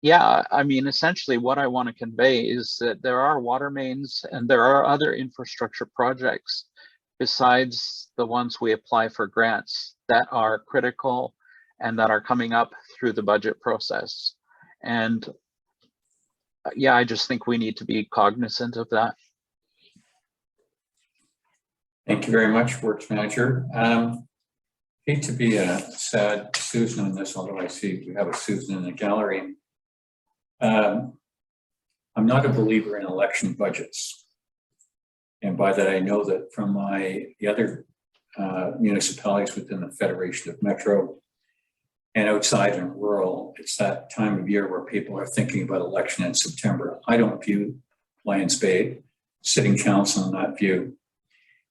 Yeah, I mean, essentially what I want to convey is that there are water mains and there are other infrastructure projects besides the ones we apply for grants that are critical and that are coming up through the budget process. And yeah, I just think we need to be cognizant of that. Thank you very much, Works Manager. Hate to be a sad Susan on this, although I see we have a Susan in the gallery. I'm not a believer in election budgets. And by that, I know that from the other municipalities within the Federation of Metro and outside and rural, it's that time of year where people are thinking about election in September. I don't view Lyons Bay Sitting Council in that view.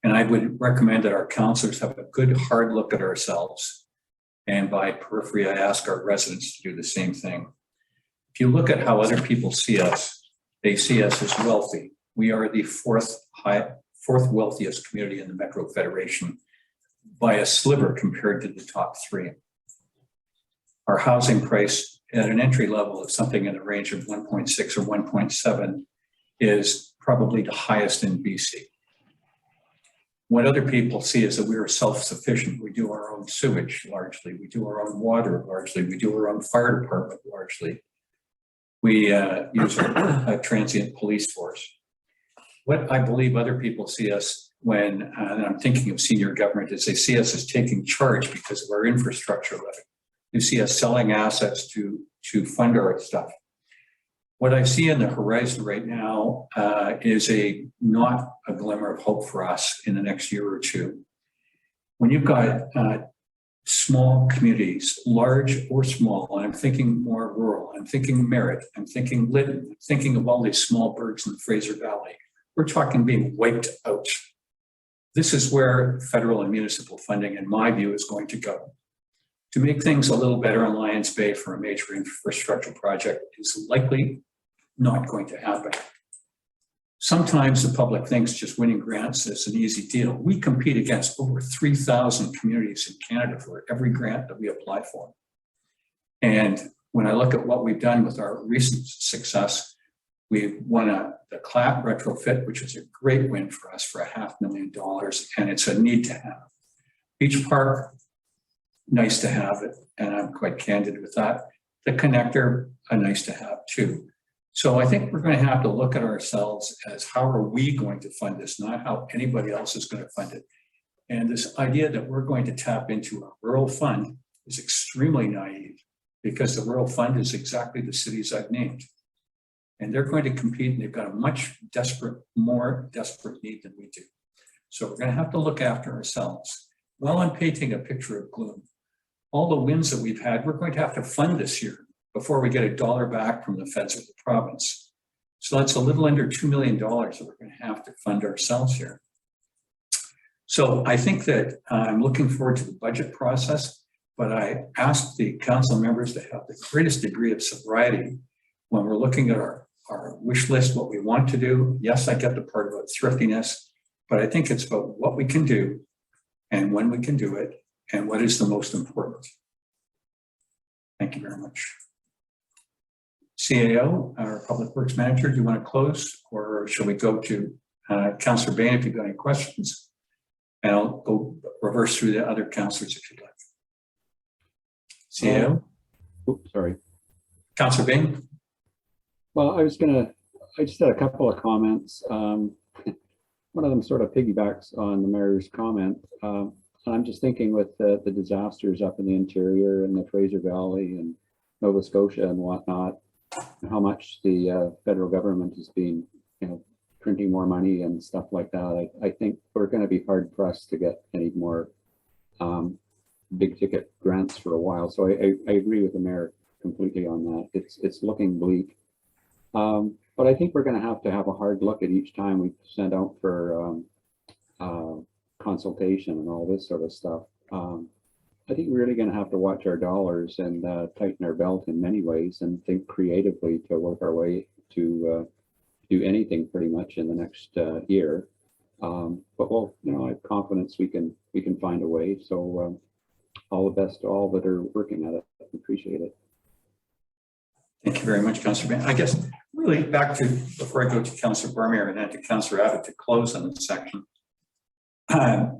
And I would recommend that our councillors have a good hard look at ourselves. And by periphery, I ask our residents to do the same thing. If you look at how other people see us, they see us as wealthy. We are the fourth wealthiest community in the Metro Federation by a sliver compared to the top 3. Our housing price at an entry level of something in the range of 1.6 or 1.7 is probably the highest in BC. What other people see is that we are self-sufficient. We do our own sewage largely. We do our own water largely. We do our own fire department largely. We use a transient police force. What I believe other people see us when, and I'm thinking of senior government, is they see us as taking charge because of our infrastructure levy. You see us selling assets to fund our stuff. What I see in the horizon right now is not a glimmer of hope for us in the next year or two. When you've got small communities, large or small, and I'm thinking more rural, I'm thinking Merritt, I'm thinking Lytton, I'm thinking of all these small burgs in the Fraser Valley, we're talking being wiped out. This is where federal and municipal funding, in my view, is going to go. To make things a little better in Lyons Bay for a major infrastructure project is likely not going to happen. Sometimes the public thinks just winning grants is an easy deal. We compete against over 3,000 communities in Canada for every grant that we apply for. And when I look at what we've done with our recent success, we won the CLAP retrofit, which is a great win for us for $500,000, and it's a need to have. Beach Park, nice to have it, and I'm quite candid with that. The connector, a nice to have too. So I think we're going to have to look at ourselves as how are we going to fund this, not how anybody else is going to fund it. And this idea that we're going to tap into a rural fund is extremely naive because the rural fund is exactly the cities I've named. And they're going to compete and they've got a much more desperate need than we do. So we're going to have to look after ourselves. While I'm painting a picture of gloom, all the wins that we've had, we're going to have to fund this year before we get $1 back from the feds or the province. So that's a little under $2 million that we're going to have to fund ourselves here. So I think that I'm looking forward to the budget process, but I ask the council members to have the greatest degree of sobriety when we're looking at our wish list, what we want to do. Yes, I get the part about thriftiness, but I think it's about what we can do and when we can do it and what is the most important. Thank you very much. CAO, our Public Works Manager, do you want to close or shall we go to Councillor Bain if you've got any questions? And I'll go reverse through the other councillors if you'd like. CAO? Oops, sorry. Councillor Bain? Well, I just had a couple of comments. One of them sort of piggybacks on the mayor's comment. I'm just thinking with the disasters up in the interior and the Fraser Valley and Nova Scotia and whatnot, how much the federal government has been, printing more money and stuff like that, I think we're going to be hard pressed to get any more big ticket grants for a while. So I agree with the mayor completely on that. It's looking bleak. But I think we're going to have a hard look at each time we send out for consultation and all this sort of stuff. I think we're really going to have to watch our dollars and tighten our belt in many ways and think creatively to work our way to do anything pretty much in the next year. But well, I have confidence we can find a way. So all the best to all that are working at it. Appreciate it. Thank you very much, Councillor Bain. I guess really back to, before I go to Councillor Barmier and then to Councillor Abbott to close on this section.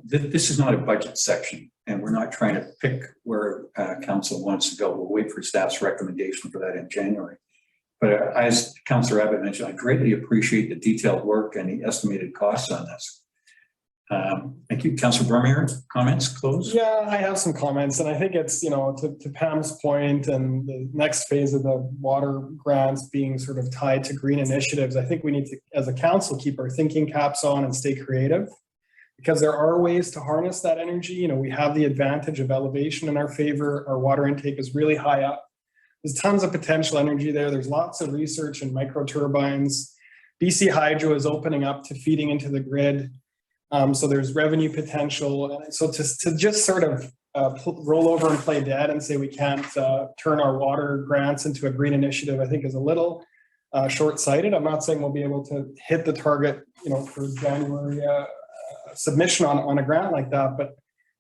This is not a budget section, and we're not trying to pick where council wants to go. We'll wait for staff's recommendation for that in January. But as Councillor Abbott mentioned, I greatly appreciate the detailed work and the estimated costs on this. Thank you. Councillor Barmier, comments, close? Yeah, I have some comments, and I think it's, to Pam's point and the next phase of the water grants being sort of tied to green initiatives. I think we need to, as a council, keep our thinking caps on and stay creative, because there are ways to harness that energy. We have the advantage of elevation in our favor. Our water intake is really high up. There's tons of potential energy there. There's lots of research in micro turbines. BC Hydro is opening up to feeding into the grid. So there's revenue potential. So to just sort of roll over and play dead and say we can't turn our water grants into a green initiative, I think is a little short-sighted. I'm not saying we'll be able to hit the target, for January submission on a grant like that, but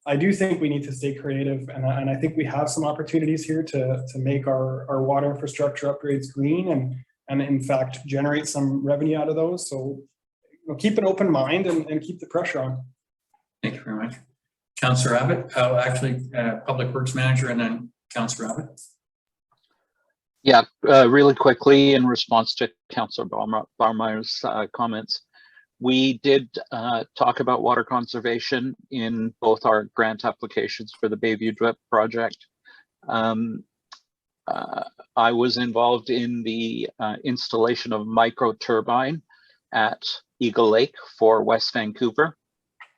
I do think we need to stay creative, and I think we have some opportunities here to make our water infrastructure upgrades green and in fact generate some revenue out of those. So keep an open mind and keep the pressure on. Thank you very much. Councillor Abbott, Public Works Manager, and then Councillor Abbott. Yeah, really quickly in response to Councillor Barmier's comments. We did talk about water conservation in both our grant applications for the Bayview Drip project. I was involved in the installation of micro turbine at Eagle Lake for West Vancouver,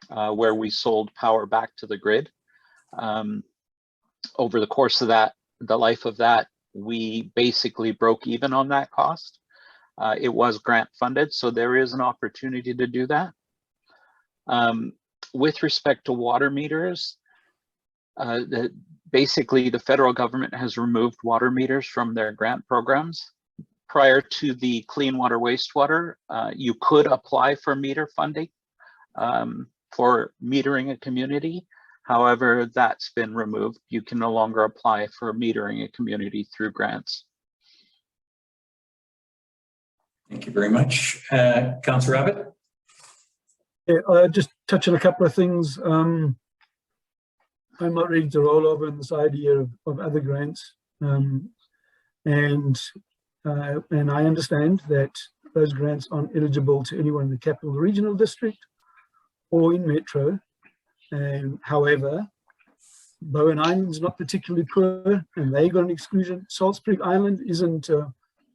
where we sold power back to the grid. Over the course of the life of that, we basically broke even on that cost. It was grant funded, so there is an opportunity to do that. With respect to water meters, basically the federal government has removed water meters from their grant programs. Prior to the clean water wastewater, you could apply for meter funding for metering a community. However, that's been removed. You can no longer apply for metering a community through grants. Thank you very much. Councillor Abbott? Yeah, just touch on a couple of things. I'm not ready to roll over on this idea of other grants. And I understand that those grants aren't eligible to anyone in the Capital Regional District or in Metro. However, Bowen Island's not particularly poor and they got an exclusion. Salisbury Island isn't,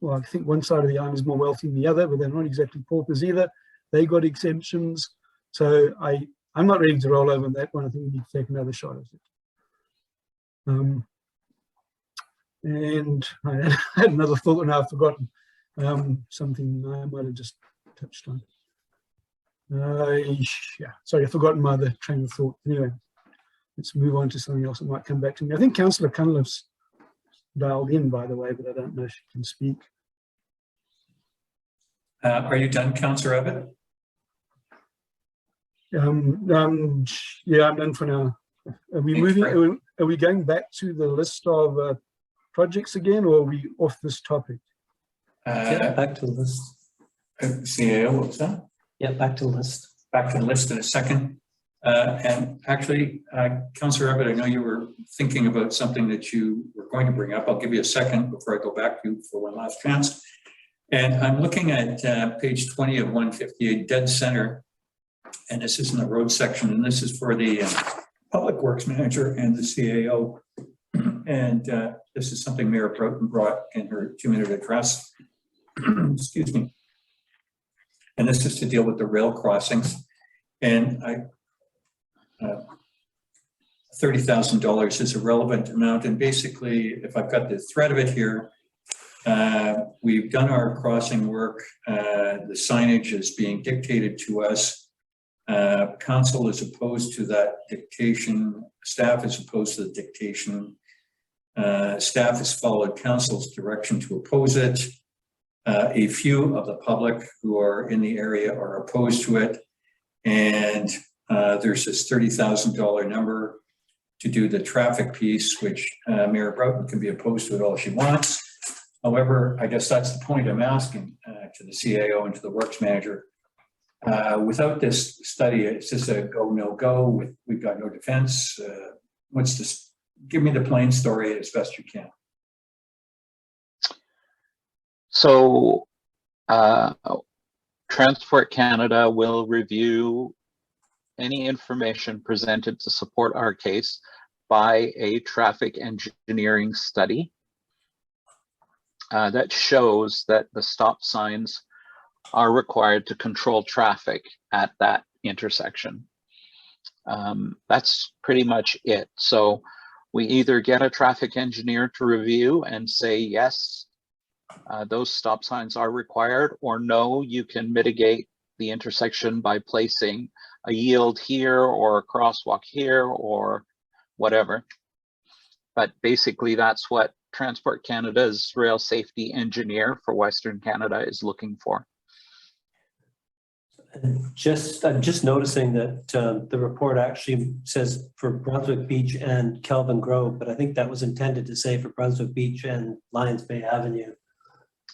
well, I think one side of the island is more wealthy than the other, but they're not exactly paupers either. They got exemptions. So I'm not ready to roll over on that one. I think we need to take another shot at it. And I had another thought and I've forgotten something I might have just touched on. Yeah, sorry, I've forgotten my other train of thought. Anyway, let's move on to something else that might come back to me. I think Councillor Cunliffe's dialed in, by the way, but I don't know if she can speak. Are you done, Councillor Abbott? Yeah, I'm done for now. Are we moving? Are we going back to the list of projects again, or are we off this topic? Yeah, back to the list. CAO, what's that? Yeah, back to the list. Back to the list in a second. And actually, Councillor Abbott, I know you were thinking about something that you were going to bring up. I'll give you a second before I go back to you for one last chance. And I'm looking at page 20 of 158, dead center. And this is in the road section, and this is for the Public Works Manager and the CAO. And this is something Mayor Broughton brought in her 2-minute address. Excuse me. And this is to deal with the rail crossings. And $30,000 is a relevant amount. And basically, if I've got the thread of it here, we've done our crossing work. The signage is being dictated to us. Council is opposed to that dictation. Staff is opposed to the dictation. Staff has followed council's direction to oppose it. A few of the public who are in the area are opposed to it. And there's this $30,000 number to do the traffic piece, which Mayor Broughton can be opposed to it all she wants. However, I guess that's the point I'm asking to the CAO and to the works manager. Without this study, it's just a go, no go. We've got no defense. What's this? Give me the plain story as best you can. So Transport Canada will review any information presented to support our case by a traffic engineering study that shows that the stop signs are required to control traffic at that intersection. That's pretty much it. So we either get a traffic engineer to review and say, yes, those stop signs are required, or no, you can mitigate the intersection by placing a yield here or a crosswalk here or whatever. But basically that's what Transport Canada's rail safety engineer for Western Canada is looking for. I'm just noticing that the report actually says for Brunswick Beach and Kelvin Grove, but I think that was intended to say for Brunswick Beach and Lyons Bay Avenue.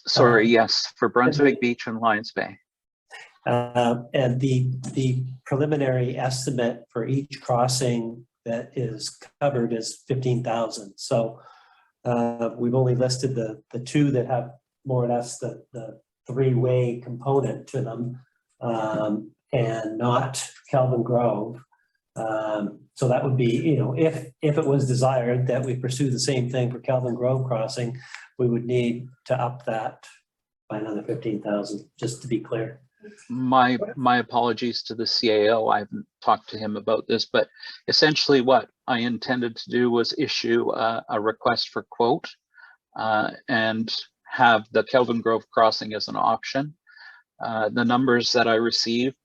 Sorry, yes, for Brunswick Beach and Lyons Bay. And the preliminary estimate for each crossing that is covered is 15,000. So we've only listed the two that have more or less the three-way component to them, and not Kelvin Grove. So that would be, you know, if it was desired that we pursue the same thing for Kelvin Grove crossing, we would need to up that by another 15,000, just to be clear. My apologies to the CAO. I haven't talked to him about this, but essentially what I intended to do was issue a request for quote and have the Kelvin Grove crossing as an option. The numbers that I received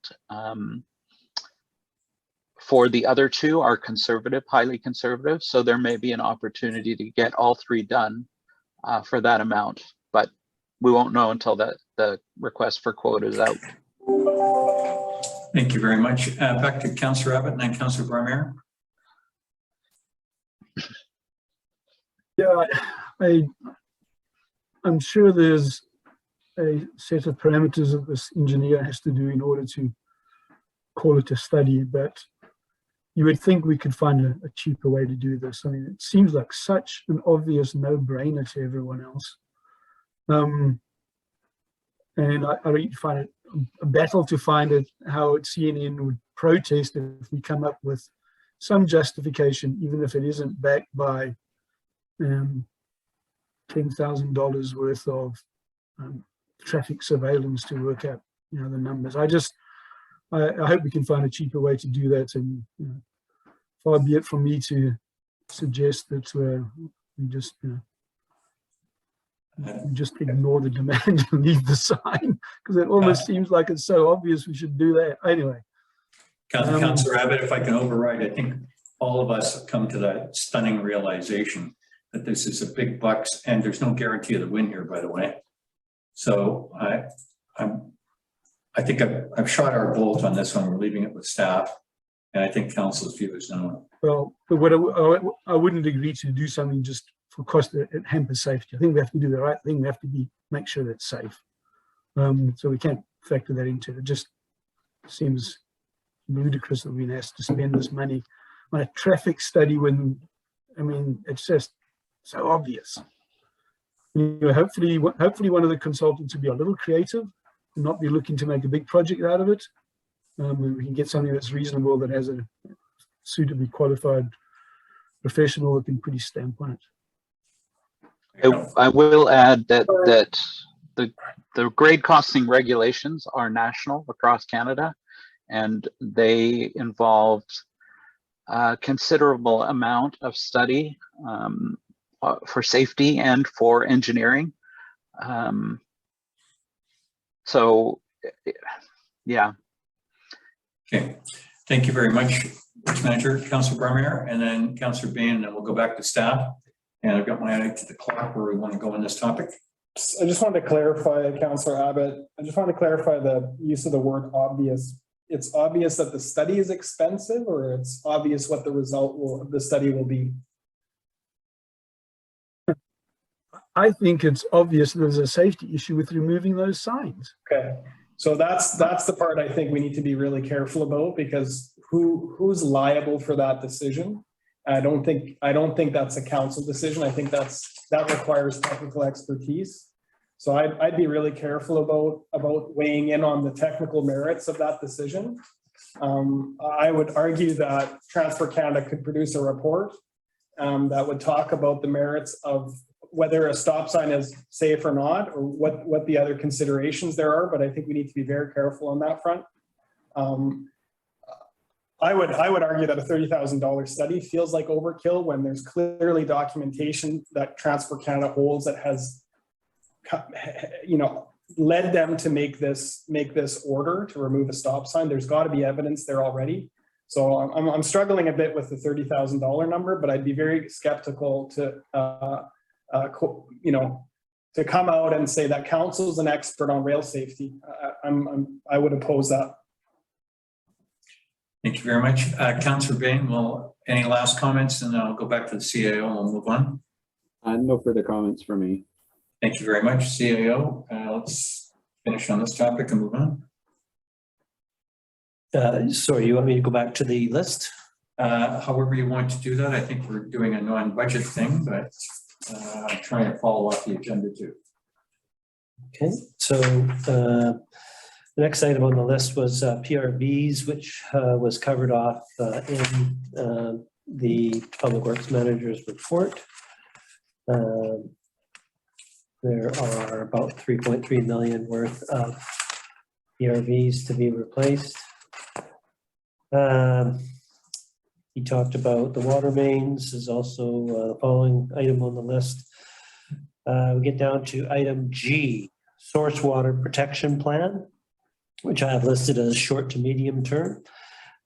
for the other two are conservative, highly conservative. So there may be an opportunity to get all three done for that amount, but we won't know until the request for quote is out. Thank you very much. Back to Councillor Abbott and then Councillor Barmere. Yeah, I'm sure there's a set of parameters that this engineer has to do in order to call it a study, but you would think we could find a cheaper way to do this. I mean, it seems like such an obvious no-brainer to everyone else. And I really find it a battle to find it how CNN would protest if we come up with some justification, even if it isn't backed by $10,000 worth of traffic surveillance to work out, you know, the numbers. I hope we can find a cheaper way to do that, and you know, far be it from me to suggest that we just, you know, just ignore the demand and leave the sign, because it almost seems like it's so obvious we should do that. Anyway. Councillor Abbott, if I can override, I think all of us have come to that stunning realization that this is a big bucks, and there's no guarantee of the win here, by the way. So I think I've shot our bolt on this one. We're leaving it with staff, and I think council's view is known. Well, but what I wouldn't agree to do something just for cost that it hampers safety. I think we have to do the right thing. We have to make sure that it's safe. So we can't factor that into it. It just seems ludicrous that we've been asked to spend this money on a traffic study when, I mean, it's just so obvious. You know, hopefully one of the consultants will be a little creative and not be looking to make a big project out of it. And we can get something that's reasonable, that has a suitably qualified professional that can put his stamp on it. I will add that the the grade costing regulations are national across Canada, and they involved a considerable amount of study for safety and for engineering. So, yeah. Okay, thank you very much, Works Manager, Councillor Bromere, and then Councillor Bain, and then we'll go back to staff. And I've got my eye to the clock where we want to go on this topic. I just wanted to clarify, Councillor Abbott, I just wanted to clarify the use of the word obvious. It's obvious that the study is expensive, or it's obvious what the result of the study will be? I think it's obvious there's a safety issue with removing those signs. Okay, so that's the part I think we need to be really careful about, because who's liable for that decision? I don't think that's a council decision. I think that requires technical expertise. So I'd be really careful about weighing in on the technical merits of that decision. I would argue that Transport Canada could produce a report that would talk about the merits of whether a stop sign is safe or not, or what the other considerations there are. But I think we need to be very careful on that front. I would argue that a $30,000 study feels like overkill when there's clearly documentation that Transport Canada holds that has, led them to make this order to remove a stop sign. There's got to be evidence there already. So I'm struggling a bit with the $30,000 number, but I'd be very skeptical to come out and say that council's an expert on rail safety. I would oppose that. Thank you very much. Councillor Bain, well, any last comments? And then I'll go back to the CAO and we'll move on. No further comments for me. Thank you very much, CAO. Let's finish on this topic and move on. Sorry, you want me to go back to the list? However you want to do that. I think we're doing a non-budget thing, but I'm trying to follow up the agenda too. Okay, so the next item on the list was PRVs, which was covered off in the Public Works Manager's report. There are about 3.3 million worth of PRVs to be replaced. He talked about the water mains is also the following item on the list. We get down to item G, source water protection plan, which I have listed as short to medium term.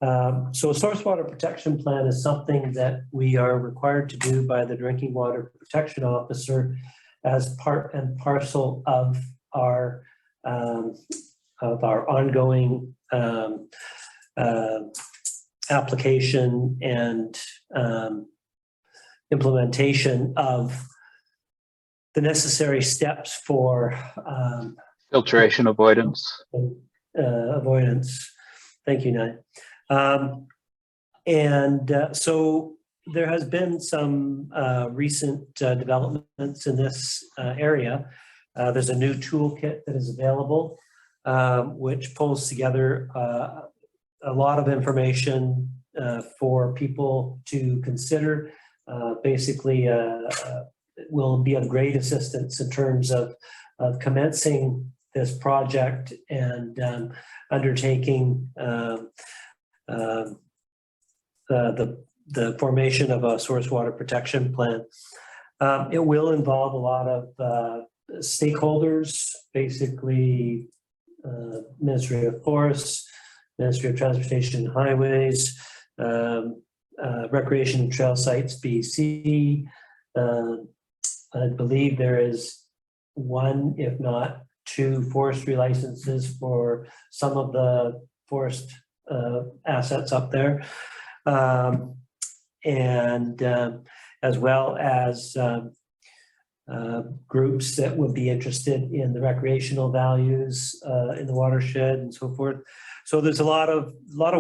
So a source water protection plan is something that we are required to do by the Drinking Water Protection Officer as part and parcel of our ongoing application and implementation of the necessary steps for Filtration avoidance. Avoidance. Thank you, Nye. So there has been some recent developments in this area. There's a new toolkit that is available, which pulls together a lot of information for people to consider. Basically, will be of great assistance in terms of commencing this project and undertaking the formation of a source water protection plan. It will involve a lot of stakeholders, basically Ministry of Forests, Ministry of Transportation and Highways, Recreation and Trail Sites BC. I believe there is one, if not two, forestry licenses for some of the forest assets up there. And as well as groups that would be interested in the recreational values in the watershed and so forth. So there's a lot of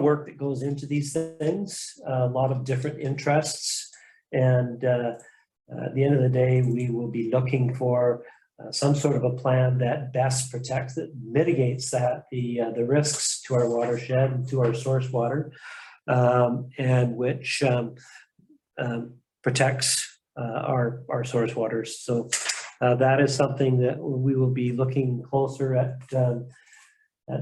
work that goes into these things, a lot of different interests, and at the end of the day, we will be looking for some sort of a plan that best protects, that mitigates the risks to our watershed and to our source water, and which protects our source waters. So That is something that we will be looking closer at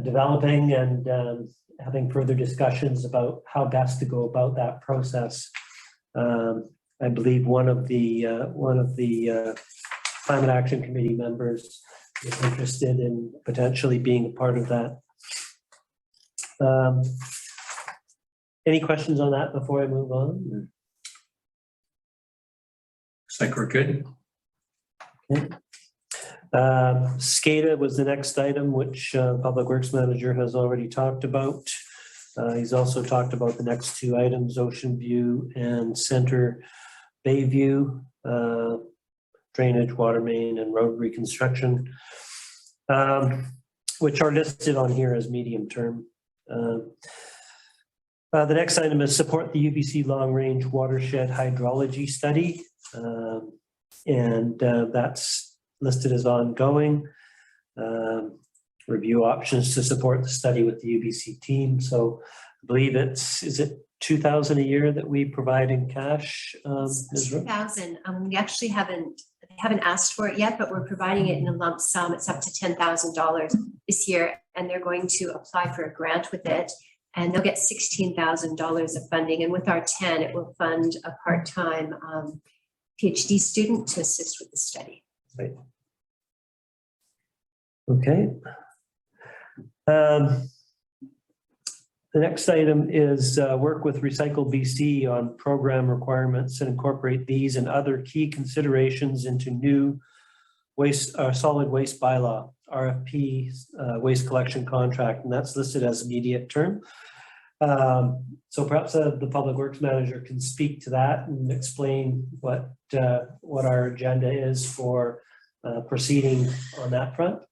developing and having further discussions about how best to go about that process. I believe one of the Climate Action Committee members is interested in potentially being a part of that. Any questions on that before I move on? Looks like we're good. Okay. Scada was the next item, which Public Works Manager has already talked about. He's also talked about the next two items, Ocean View and Center Bayview, drainage, water main, and road reconstruction, which are listed on here as medium term. The next item is support the UBC Long Range Watershed Hydrology Study, and that's listed as ongoing. Review options to support the study with the UBC team. So I believe is it 2,000 a year that we provide in cash? 2,000. We actually haven't asked for it yet, but we're providing it in a lump sum. It's up to $10,000 this year, and they're going to apply for a grant with it, and they'll get $16,000 of funding. And with our 10, it will fund a part-time PhD student to assist with the study. Right. Okay. The next item is work with Recycle BC on program requirements and incorporate these and other key considerations into new solid waste bylaw, RFP waste collection contract, and that's listed as immediate term. So perhaps the Public Works Manager can speak to that and explain what our agenda is for proceeding on that front.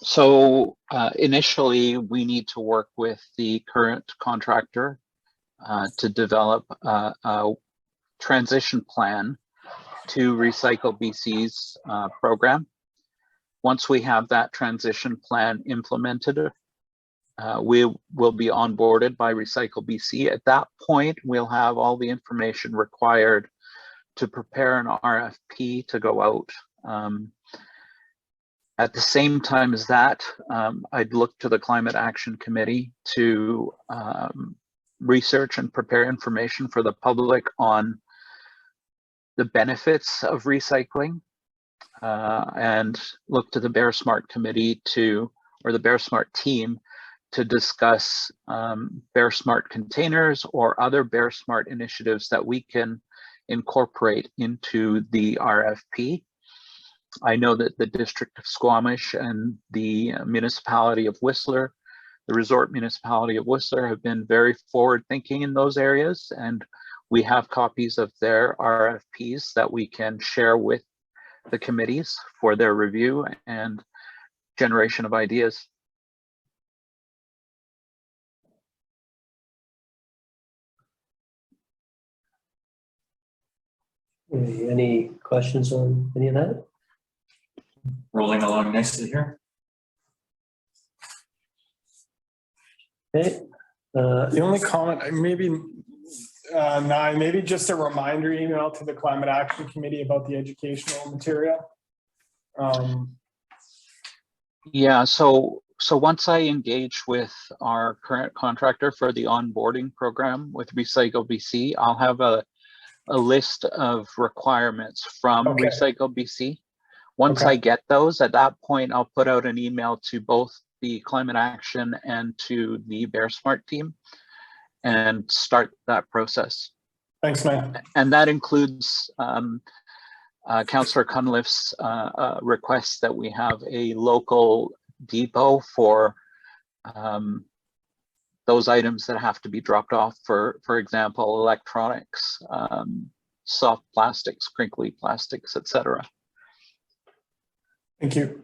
So initially, we need to work with the current contractor to develop a transition plan to Recycle BC's program. Once we have that transition plan implemented, we will be onboarded by Recycle BC. At that point, we'll have all the information required to prepare an RFP to go out. At the same time as that, I'd look to the Climate Action Committee to research and prepare information for the public on the benefits of recycling, and look to the Bear Smart Committee or the Bear Smart team to discuss Bear Smart containers or other Bear Smart initiatives that we can incorporate into the RFP. I know that the District of Squamish and the municipality of Whistler, the resort municipality of Whistler, have been very forward thinking in those areas, and we have copies of their RFPs that we can share with the committees for their review and generation of ideas. Any questions on any of that? Rolling along nicely here. Okay. The only comment, maybe just a reminder email to the Climate Action Committee about the educational material. Yeah, so once I engage with our current contractor for the onboarding program with Recycle BC, I'll have a list of requirements from Recycle BC. Once I get those, at that point, I'll put out an email to both the Climate Action and to the Bear Smart team and start that process. Thanks, man. And that includes Councillor Cunliffe's request that we have a local depot for those items that have to be dropped off, for example, electronics, soft plastics, crinkly plastics, etc. Thank you.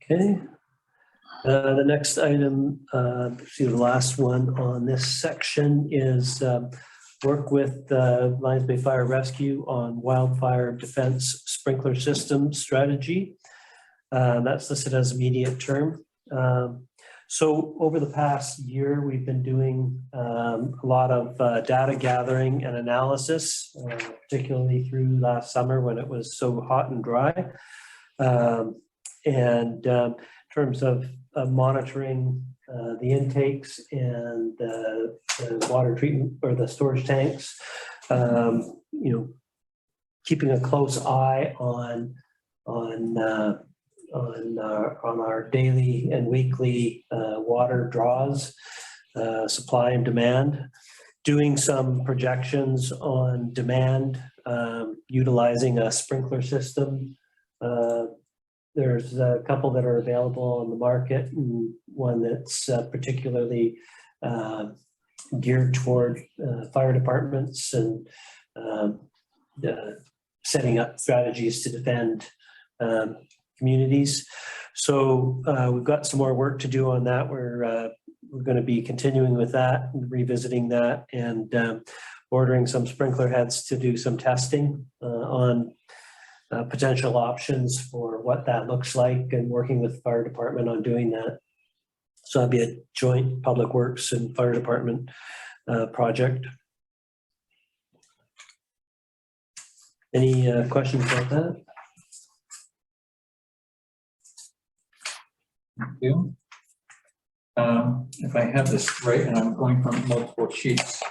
Okay. The next item, see the last one on this section is work with Lyons Bay Fire Rescue on wildfire defense sprinkler system strategy. That's listed as immediate term. So over the past year, we've been doing a lot of data gathering and analysis, particularly through last summer when it was so hot and dry. In terms of monitoring the intakes and the water treatment or the storage tanks, keeping a close eye on our daily and weekly water draws, supply and demand, doing some projections on demand, utilizing a sprinkler system. There's a couple that are available on the market, and one that's particularly geared toward fire departments and setting up strategies to defend communities. So we've got some more work to do on that. We're going to be continuing with that, revisiting that, and ordering some sprinkler heads to do some testing on potential options for what that looks like, and working with the fire department on doing that. So that'd be a joint public works and fire department project. Any questions about that? Thank you. If I have this right, and I'm going from multiple sheets,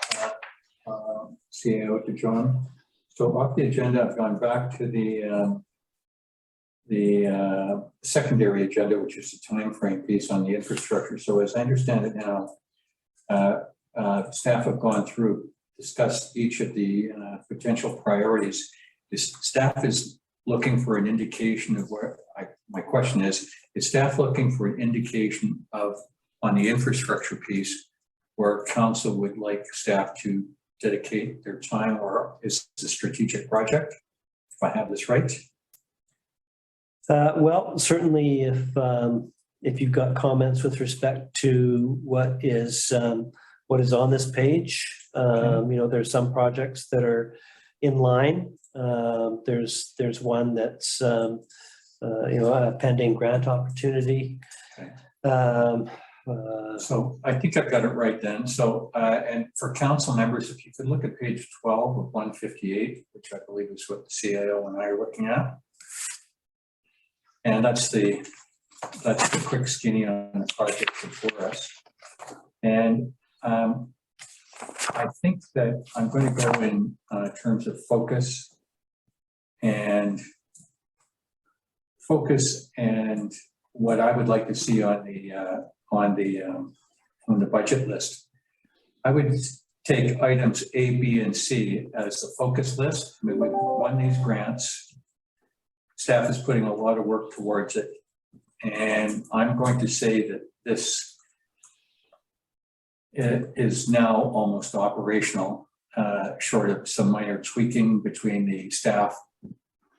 CAO to John. So off the agenda, I've gone back to the secondary agenda, which is the timeframe piece on the infrastructure. So as I understand it now, staff have gone through, discussed each of the potential priorities. Staff is looking for an indication of where, my question is staff looking for an indication of, on the infrastructure piece, where council would like staff to dedicate their time, or is it a strategic project, if I have this right? Well, certainly if you've got comments with respect to what is on this page, there's some projects that are in line. There's one that's a pending grant opportunity. Okay. So I think I've got it right then. So and for council members, if you could look at page 12 of 158, which I believe is what the CAO and I are looking at. And that's the quick skinny on the project before us. And I think that I'm going to go in terms of focus and what I would like to see on the budget list. I would take items A, B, and C as the focus list. I mean, we've won these grants. Staff is putting a lot of work towards it. And I'm going to say that this is now almost operational, short of some minor tweaking between the staff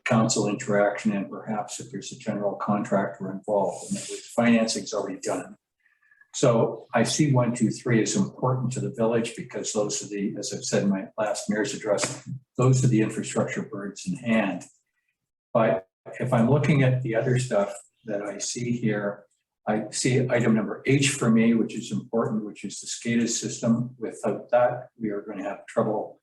council interaction and perhaps if there's a general contractor involved. And the financing's already done. So I see 1, 2, 3 is important to the village because those are the, as I've said in my last mayor's address, those are the infrastructure birds in hand. But if I'm looking at the other stuff that I see here, I see item number H for me, which is important, which is the Scada system. Without that, we are going to have trouble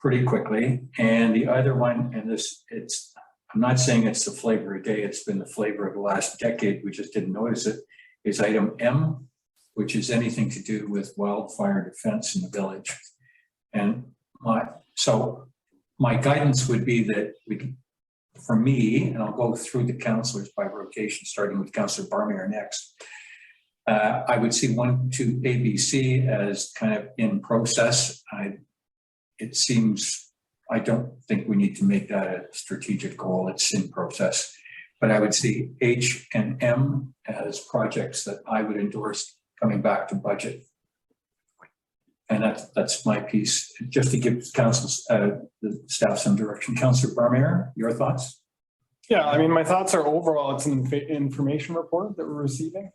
pretty quickly. And the other one, and this, I'm not saying it's the flavor of the day, it's been the flavor of the last decade, we just didn't notice it, is item M, which is anything to do with wildfire defense in the village. And my guidance would be that for me, and I'll go through the councillors by rotation, starting with Councillor Barmier next. I would see 1, 2, A, B, C as kind of in process. It seems, I don't think we need to make that a strategic goal. It's in process. But I would see H and M as projects that I would endorse coming back to budget. And that's my piece, just to give council, the staff some direction. Councillor Barmier, your thoughts? Yeah, I mean, my thoughts are overall, it's an information report that we're receiving,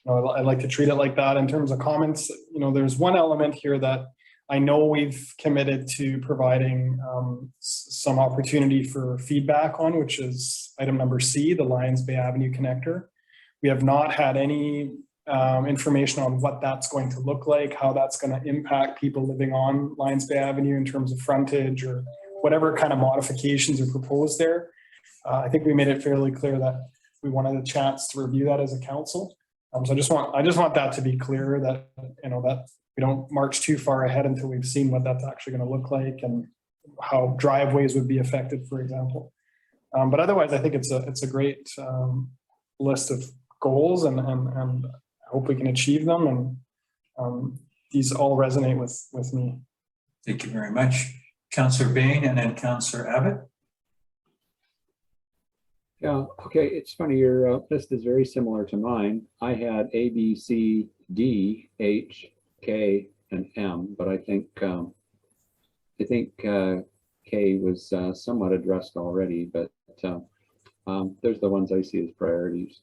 I like to treat it like that. In terms of comments, there's one element here that I know we've committed to providing some opportunity for feedback on, which is item number C, the Lyons Bay Avenue connector. We have not had any information on what that's going to look like, how that's going to impact people living on Lyons Bay Avenue in terms of frontage or whatever kind of modifications are proposed there. I think we made it fairly clear that we wanted a chance to review that as a council. So I just want that to be clear that, you know, that we don't march too far ahead until we've seen what that's actually going to look like and how driveways would be affected, for example. But otherwise, I think it's a great list of goals, and I hope we can achieve them. And these all resonate with me. Thank you very much. Councillor Bain and then Councillor Abbott. Yeah, okay, it's funny, your list is very similar to mine. I had A, B, C, D, H, K, and M, but I think K was somewhat addressed already, but there's the ones I see as priorities.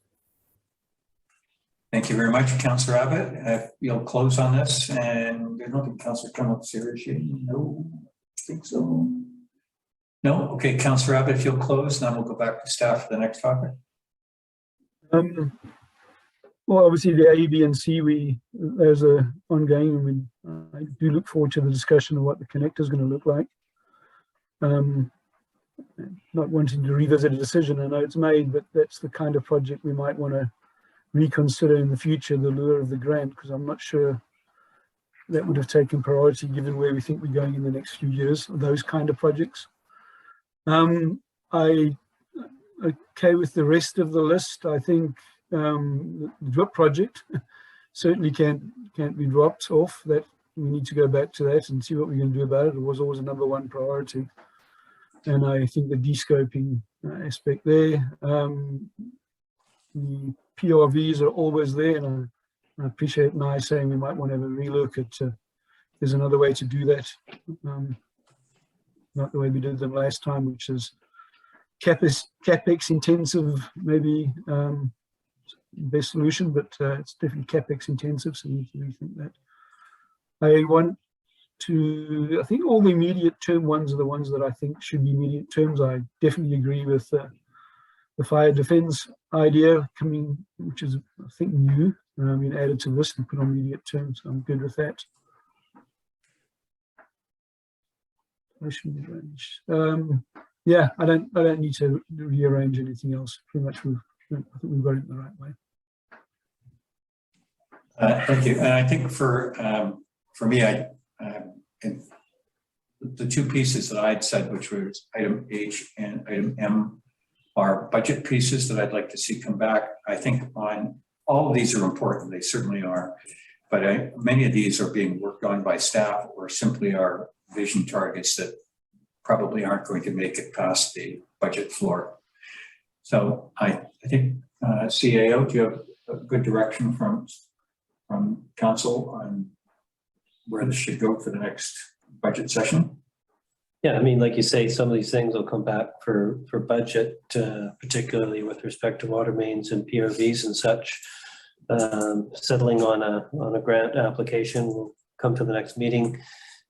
Thank you very much, Councillor Abbott. If you'll close on this, and I don't think Councillor Clement serious. No, I think so. No, okay, Councillor Abbott, if you'll close, then we'll go back to staff for the next topic. Well, obviously the A, B, and C, there's a ongoing. I mean, I do look forward to the discussion of what the connector is going to look like. Not wanting to revisit a decision, I know it's made, but that's the kind of project we might want to reconsider in the future, the lure of the grant, because I'm not sure that would have taken priority given where we think we're going in the next few years, those kind of projects. I okay with the rest of the list. I think the drip project certainly can't be dropped off. That we need to go back to that and see what we're going to do about it. It was always a #1 priority, and I think the descoping aspect there. The PRVs are always there, and I appreciate Nye saying we might want to have a relook at there's another way to do that. Not the way we did them last time, which is CapEx intensive, maybe best solution, but it's definitely CapEx intensive, so we need to rethink that. I think all the immediate term ones are the ones that I think should be immediate terms. I definitely agree with the fire defense idea coming, which is I think new, been added to this and put on immediate terms. So I'm good with that. Yeah, I don't need to rearrange anything else. Pretty much I think we've got it in the right way. Thank you. And I think for me, and the two pieces that I'd said, which was item H and item M, are budget pieces that I'd like to see come back. I think on all of these are important. They certainly are. But many of these are being worked on by staff or simply are vision targets that probably aren't going to make it past the budget floor. So I think CAO, do you have a good direction from council on where this should go for the next budget session? Yeah, I mean, like you say, some of these things will come back for budget, particularly with respect to water mains and PRVs and such. Settling on a grant application will come to the next meeting,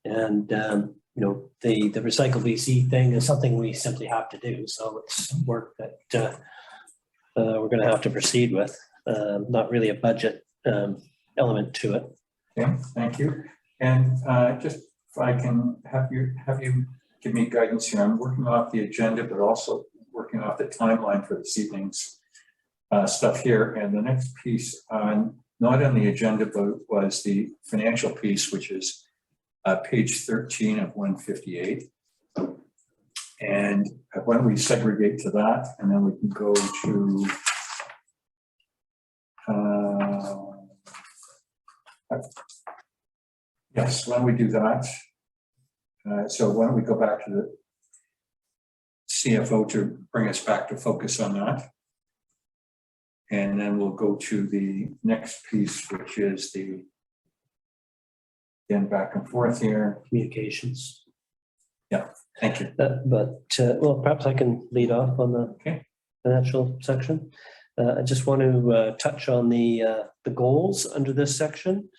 and you know, the recycle VC thing is something we simply have to do. So it's work that we're going to have to proceed with. Not really a budget element to it. Okay, thank you. And just if I can have you give me guidance here. I'm working off the agenda, but also working off the timeline for this evening's stuff here. And the next piece not on the agenda, but was the financial piece, which is page 13 of 158. And why don't we segregate to that, and then we can go to yes, why don't we do that? So why don't we go back to the CFO to bring us back to focus on that. And then we'll go to the next piece, which is the, again, back and forth here. Communications. Yeah, thank you. Well, perhaps I can lead off on the financial section. I just want to touch on the goals under this section.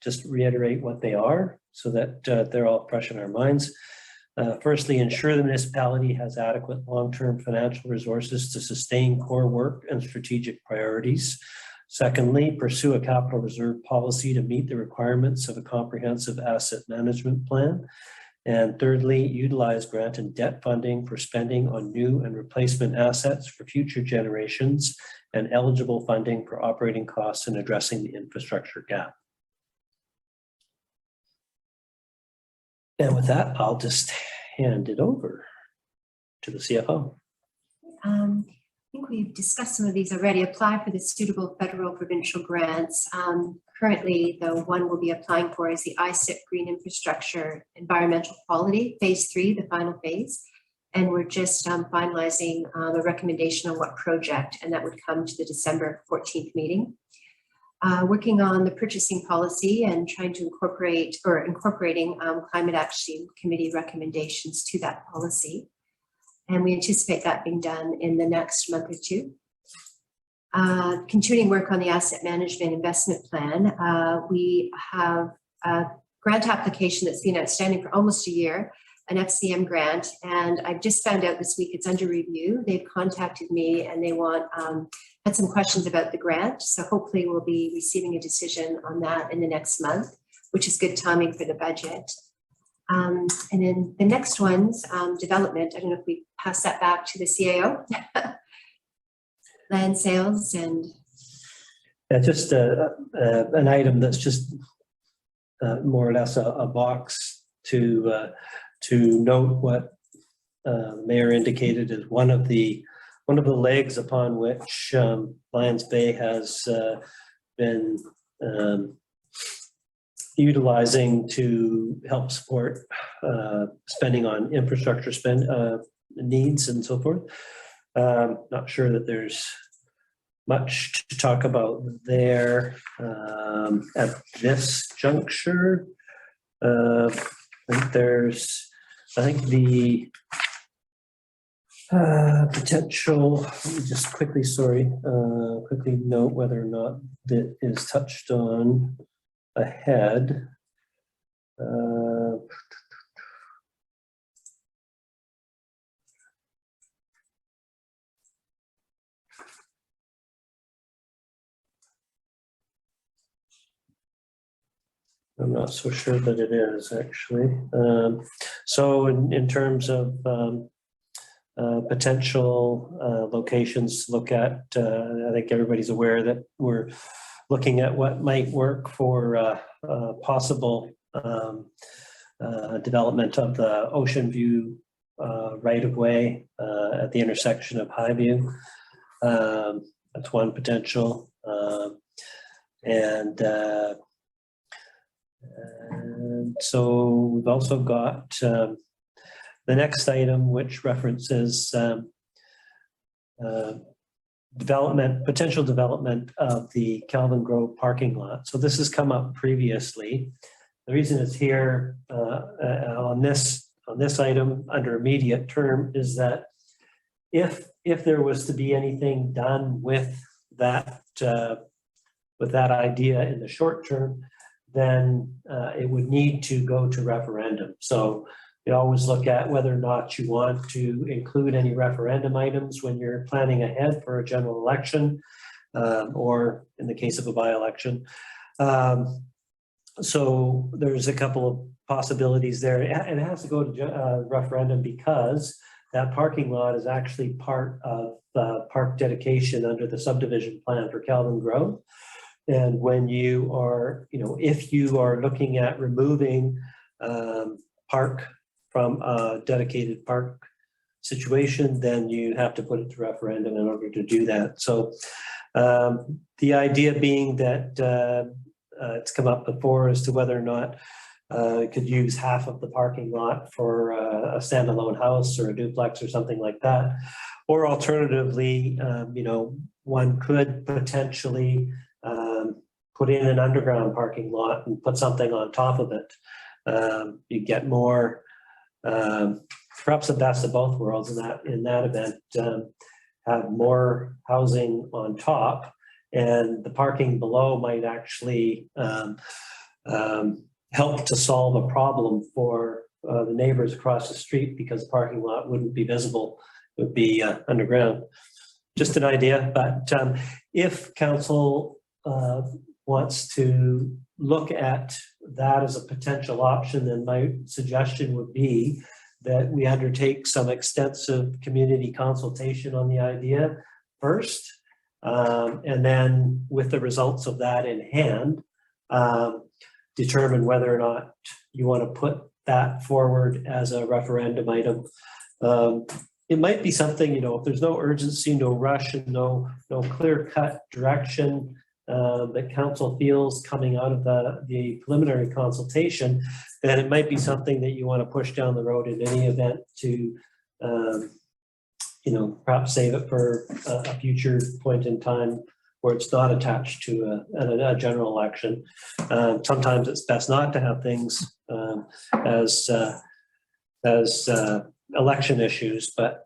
Just reiterate what they are so that they're all fresh in our minds. Firstly, ensure the municipality has adequate long-term financial resources to sustain core work and strategic priorities. Secondly, pursue a capital reserve policy to meet the requirements of a comprehensive asset management plan. And thirdly, utilize grant and debt funding for spending on new and replacement assets for future generations and eligible funding for operating costs and addressing the infrastructure gap. And with that, I'll just hand it over to the CFO. I think we've discussed some of these already. Apply for the suitable federal provincial grants. Currently, the one we'll be applying for is the ISIP Green Infrastructure Environmental Quality, Phase 3, the final phase. And we're just finalizing a recommendation on what project, and that would come to the December 14th meeting. Working on the purchasing policy and trying to incorporating climate action committee recommendations to that policy. And we anticipate that being done in the next month or two. Continuing work on the asset management investment plan. We have a grant application that's been outstanding for almost a year, an FCM grant, and I've just found out this week it's under review. They've contacted me and they had some questions about the grant. So hopefully we'll be receiving a decision on that in the next month, which is good timing for the budget. And then the next one's development. I don't know if we pass that back to the CAO. Land sales and. Just an item that's just more or less a box to note what the mayor indicated is one of the legs upon which Lyons Bay has been utilizing to help support spending on infrastructure needs and so forth. Not sure that there's much to talk about there at this juncture. I think the potential, let me just quickly note whether or not that is touched on ahead. I'm not so sure that it is actually. So in terms of potential locations to look at, I think everybody's aware that we're looking at what might work for possible development of the Ocean View right-of-way at the intersection of Highview. That's one potential. And so we've also got the next item, which references potential development of the Calvin Grove parking lot. So this has come up previously. The reason it's here on this item under immediate term is that if there was to be anything done with that idea in the short term, then it would need to go to referendum. So you always look at whether or not you want to include any referendum items when you're planning ahead for a general election, or in the case of a by-election. So there's a couple of possibilities there. And it has to go to referendum because that parking lot is actually part of park dedication under the subdivision plan for Calvin Grove. And when you are, if you are looking at removing park from a dedicated park situation, then you have to put it to referendum in order to do that. So the idea being that it's come up before as to whether or not you could use half of the parking lot for a standalone house or a duplex or something like that. Or alternatively, one could potentially put in an underground parking lot and put something on top of it. You get more, perhaps the best of both worlds in that event, have more housing on top, and the parking below might actually help to solve a problem for the neighbors across the street because the parking lot wouldn't be visible, it would be underground. Just an idea, but if council wants to look at that as a potential option, then my suggestion would be that we undertake some extensive community consultation on the idea first. And then with the results of that in hand, determine whether or not you want to put that forward as a referendum item. It might be something, you know, if there's no urgency, no rush, and no clear-cut direction that council feels coming out of the preliminary consultation, then it might be something that you want to push down the road in any event to, you know, perhaps save it for a future point in time where it's not attached to a general election. Sometimes it's best not to have things as election issues, but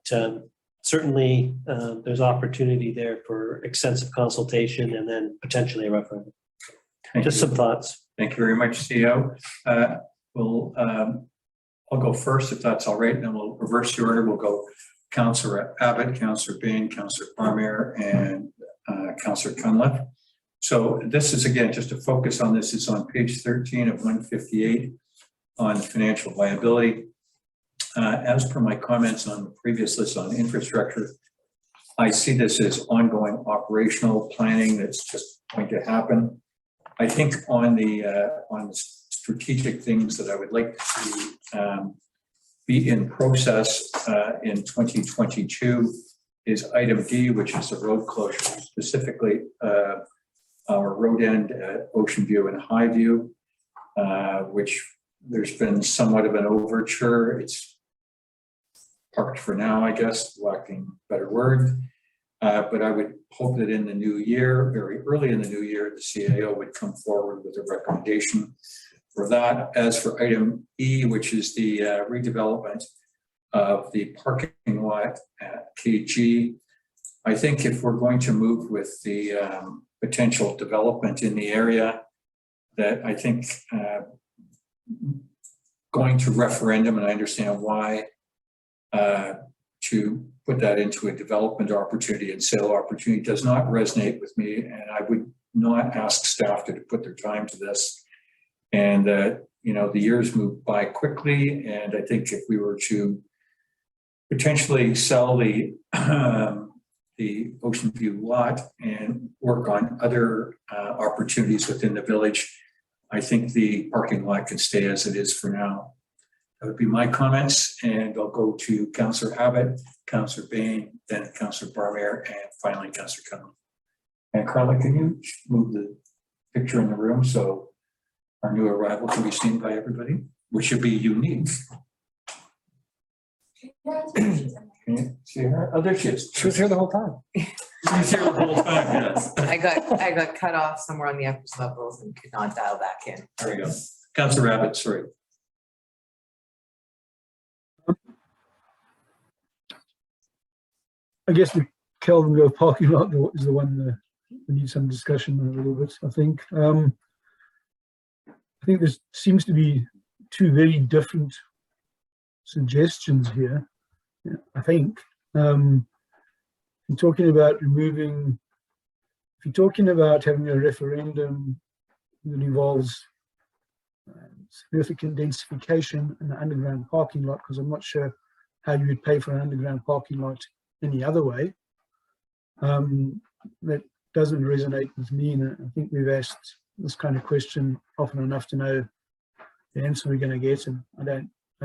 certainly there's opportunity there for extensive consultation and then potentially a referendum. Just some thoughts. Thank you very much, CEO. I'll go first if that's all right, and then we'll reverse the order. We'll go Councillor Abbott, Councillor Bain, Councillor Farmer, and Councillor Cunliffe. So this is, again, just to focus on this, it's on page 13 of 158 on financial viability. As per my comments on the previous list on infrastructure, I see this as ongoing operational planning that's just going to happen. I think on the strategic things that I would like to see be in process in 2022 is item D, which is the road closure, specifically our road end at Ocean View and Highview, which there's been somewhat of an overture. It's parked for now, I guess, lacking a better word. But I would hope that in the new year, very early in the new year, the CAO would come forward with a recommendation for that. As for item E, which is the redevelopment of the parking lot at KG, I think if we're going to move with the potential development in the area, that I think going to referendum, and I understand why, to put that into a development opportunity and sale opportunity does not resonate with me, and I would not ask staff to put their time to this. And you know, the years move by quickly, and I think if we were to potentially sell the Ocean View lot and work on other opportunities within the village, I think the parking lot can stay as it is for now. That would be my comments, and I'll go to Councillor Abbott, Councillor Bain, then Councillor Barmer, and finally Councillor Cunliffe. And Carla, can you move the picture in the room so our new arrival can be seen by everybody, which should be unique. Can you see her? Oh, there she is. She was here the whole time. She's here the whole time, yes. I got cut off somewhere on the upper levels and could not dial back in. There we go. Councillor Abbott, sorry. I guess the Kelvin Grove parking lot is the one that we need some discussion on a little bit, I think. I think there seems to be two very different suggestions here, I think. You're talking about removing, if you're talking about having a referendum that involves significant densification in the underground parking lot, because I'm not sure how you would pay for an underground parking lot any other way. That doesn't resonate with me, and I think we've asked this kind of question often enough to know the answer we're going to get, and I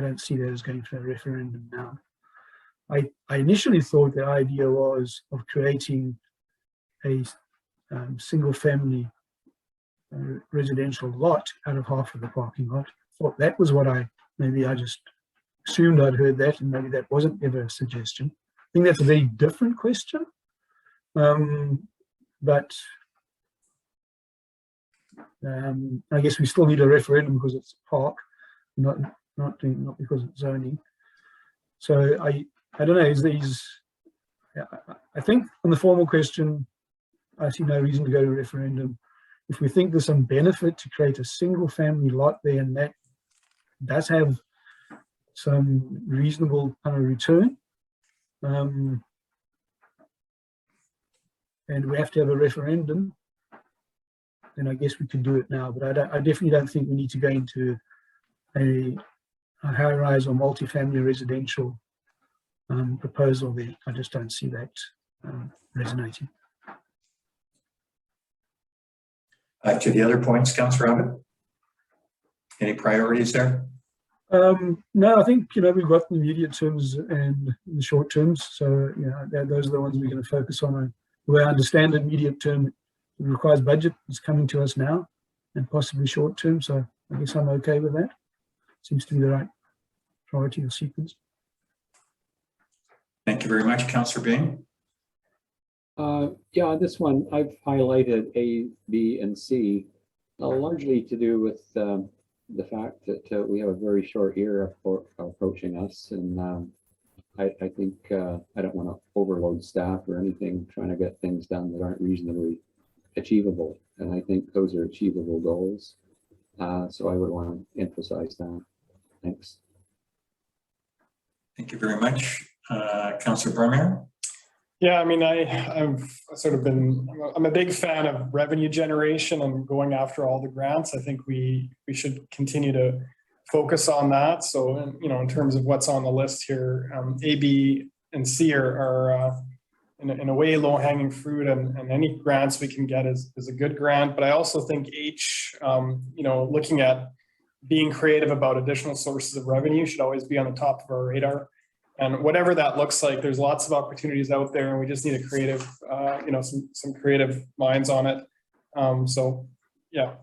don't see that as going for a referendum now. I initially thought the idea was of creating a single family residential lot out of half of the parking lot. Thought that was what maybe I just assumed I'd heard that, and maybe that wasn't ever a suggestion. I think that's a very different question, but I guess we still need a referendum because it's a park, not because it's zoning. So I don't know. I think on the formal question, I see no reason to go to a referendum. If we think there's some benefit to create a single family lot there, and that does have some reasonable kind of return. And we have to have a referendum, then I guess we could do it now. But I definitely don't think we need to go into a high-rise or multifamily residential proposal there. I just don't see that resonating. To the other points, Councillor Abbott? Any priorities there? No, I think, we've got the immediate terms and the short terms. So, those are the ones we're going to focus on. The way I understand it, immediate term, it requires budget is coming to us now and possibly short term. So I guess I'm okay with that. Seems to be the right priority or sequence. Thank you very much, Councillor Bain. Yeah, this one I've highlighted A, B, and C, largely to do with the fact that we have a very short year approaching us, and I think I don't want to overload staff or anything trying to get things done that aren't reasonably achievable, and I think those are achievable goals. So I would want to emphasize that. Thanks. Thank you very much, Councillor Barmeyer. Yeah, I mean, I'm a big fan of revenue generation and going after all the grants. I think we should continue to focus on that. So, in terms of what's on the list here, A, B, and C are in a way low-hanging fruit, and any grants we can get is a good grant. But I also think H, looking at being creative about additional sources of revenue should always be on the top of our radar. And whatever that looks like, there's lots of opportunities out there, and we just need a creative, some creative minds on it. So, yeah,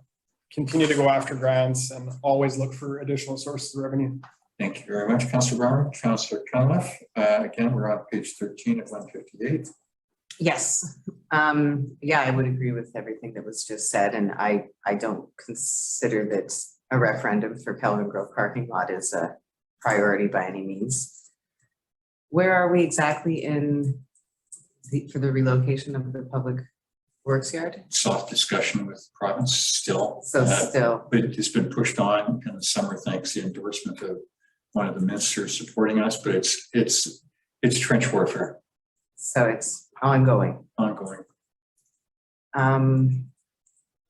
continue to go after grants and always look for additional sources of revenue. Thank you very much, Councillor Barmer. Councillor Cunliffe, again, we're on page 13 of 158. Yes. Yeah, I would agree with everything that was just said, and I don't consider that a referendum for Pelham Grove parking lot is a priority by any means. Where are we exactly for the relocation of the public works yard? Soft discussion with the province still. So still. But it's been pushed on in the summer thanks to the endorsement of one of the ministers supporting us, but it's trench warfare. So it's ongoing. Ongoing.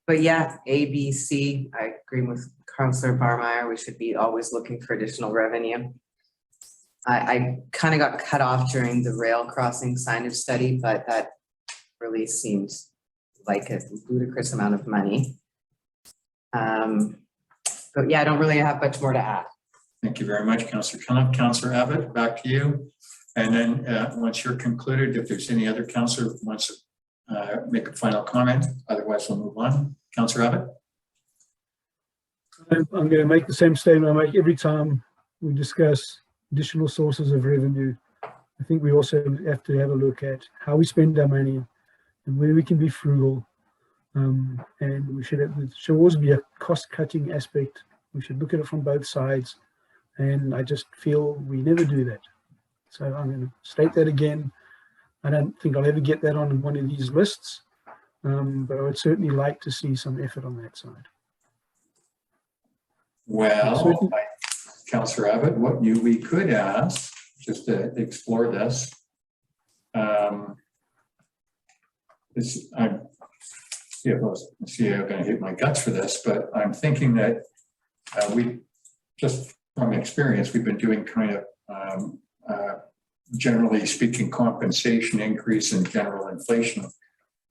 But yeah, A, B, C, I agree with Councillor Barmeyer. We should be always looking for additional revenue. I kind of got cut off during the rail crossing signage study, but that really seemed like a ludicrous amount of money. But yeah, I don't really have much more to add. Thank you very much, Councillor Cunliffe. Councillor Abbott, back to you. And then once you're concluded, if there's any other councillor who wants to make a final comment, otherwise we'll move on. Councillor Abbott. I'm going to make the same statement I make every time we discuss additional sources of revenue. I think we also have to have a look at how we spend our money and where we can be frugal. And we should always be a cost-cutting aspect. We should look at it from both sides. And I just feel we never do that. So I'm going to state that again. I don't think I'll ever get that on one of these lists, but I would certainly like to see some effort on that side. Well, Councillor Abbott, what we could ask, just to explore this, is I'm going to hit my guts for this, but I'm thinking that we, just from experience, we've been doing kind of generally speaking compensation increase in general inflation.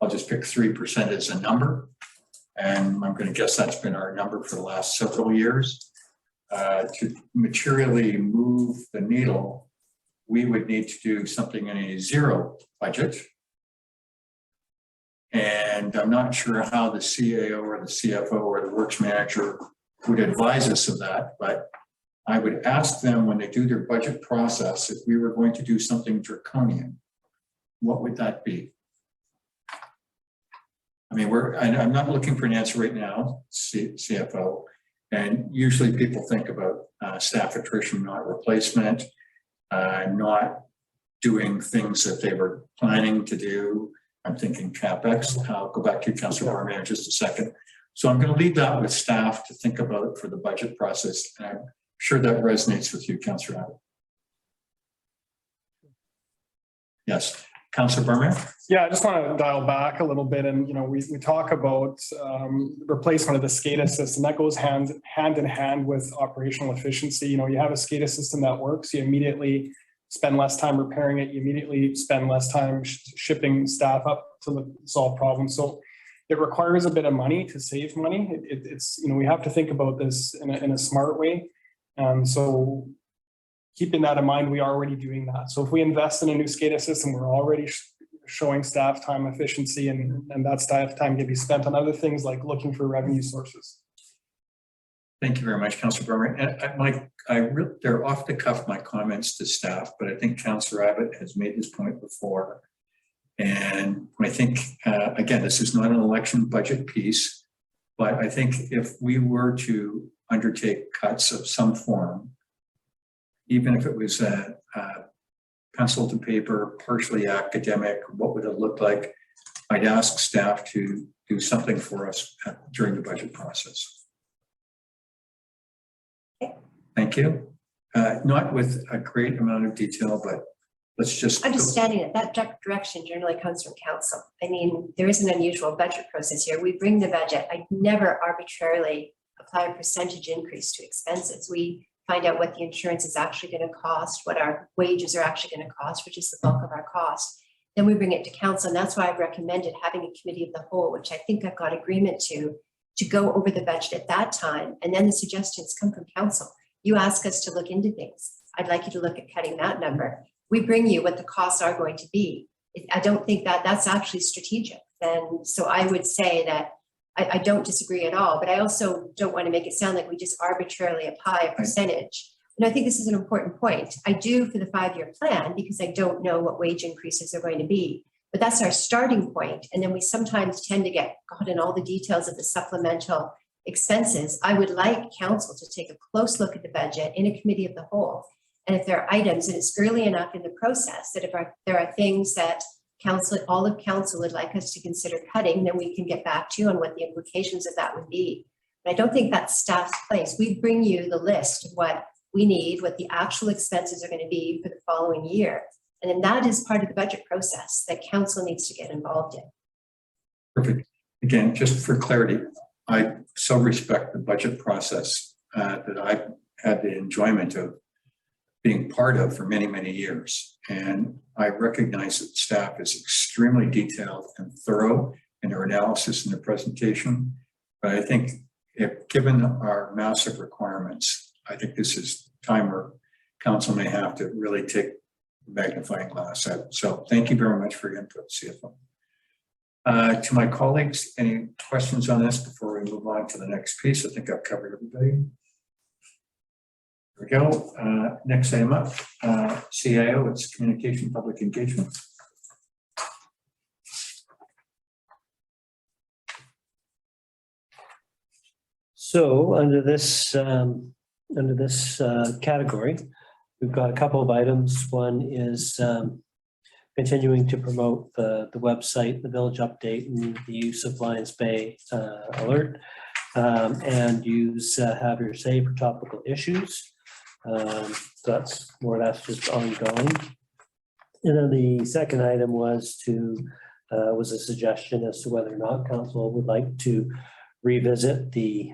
I'll just pick 3% as a number, and I'm going to guess that's been our number for the last several years. To materially move the needle, we would need to do something in a zero budget. And I'm not sure how the CAO or the CFO or the works manager would advise us of that, but I would ask them when they do their budget process, if we were going to do something draconian, what would that be? I mean, I'm not looking for an answer right now, CFO. And usually people think about staff attrition, not replacement, not doing things that they were planning to do. I'm thinking CapEx. I'll go back to you, Councillor Barmer, in just a second. So I'm going to leave that with staff to think about for the budget process. And Sure that resonates with you, Councillor Abbott. Yes, Councillor Berman? Yeah, I just want to dial back a little bit and, we talk about replacement of the Scada system. That goes hand in hand with operational efficiency. You have a Scada system that works, you immediately spend less time repairing it, you immediately spend less time shipping staff up to solve problems. So it requires a bit of money to save money. It's, we have to think about this in a smart way. So keeping that in mind, we are already doing that. So if we invest in a new Scada system, we're already showing staff time efficiency, and that staff time can be spent on other things like looking for revenue sources. Thank you very much, Councillor Berman. And they're off the cuff, my comments to staff, but I think Councillor Abbott has made this point before. And I think, again, this is not an election budget piece, but I think if we were to undertake cuts of some form, even if it was pencil to paper, partially academic, what would it look like? I'd ask staff to do something for us during the budget process. Thank you. Not with a great amount of detail, but let's just. Understanding that direction generally comes from council. I mean, there is an unusual budget process here. We bring the budget. I never arbitrarily apply a percentage increase to expenses. We find out what the insurance is actually going to cost, what our wages are actually going to cost, which is the bulk of our cost. Then we bring it to council. And that's why I've recommended having a committee of the whole, which I think I've got agreement to go over the budget at that time. And then the suggestions come from council. You ask us to look into things. I'd like you to look at cutting that number. We bring you what the costs are going to be. I don't think that that's actually strategic. And so I would say that I don't disagree at all, but I also don't want to make it sound like we just arbitrarily apply a percentage. And I think this is an important point. I do for the 5-year plan because I don't know what wage increases are going to be, but that's our starting point. And then we sometimes tend to get caught in all the details of the supplemental expenses. I would like council to take a close look at the budget in a committee of the whole. And if there are items, and it's early enough in the process that if there are things that all of council would like us to consider cutting, then we can get back to you on what the implications of that would be. But I don't think that's staff's place. We bring you the list of what we need, what the actual expenses are going to be for the following year. And then that is part of the budget process that council needs to get involved in. Perfect. Again, just for clarity, I so respect the budget process that I've had the enjoyment of being part of for many, many years. And I recognize that staff is extremely detailed and thorough in their analysis and their presentation. But I think given our massive requirements, I think this is time where council may have to really take the magnifying glass out. So thank you very much for your input, CFO. To my colleagues, any questions on this before we move on to the next piece? I think I've covered everybody. There we go. Next item up, CIO, it's Communication Public Engagement. So under this category, we've got a couple of items. One is continuing to promote the website, the village update, and the use of Lyons Bay alert, and use have your say for topical issues. So that's more or less just ongoing. And then the second item was a suggestion as to whether or not council would like to revisit the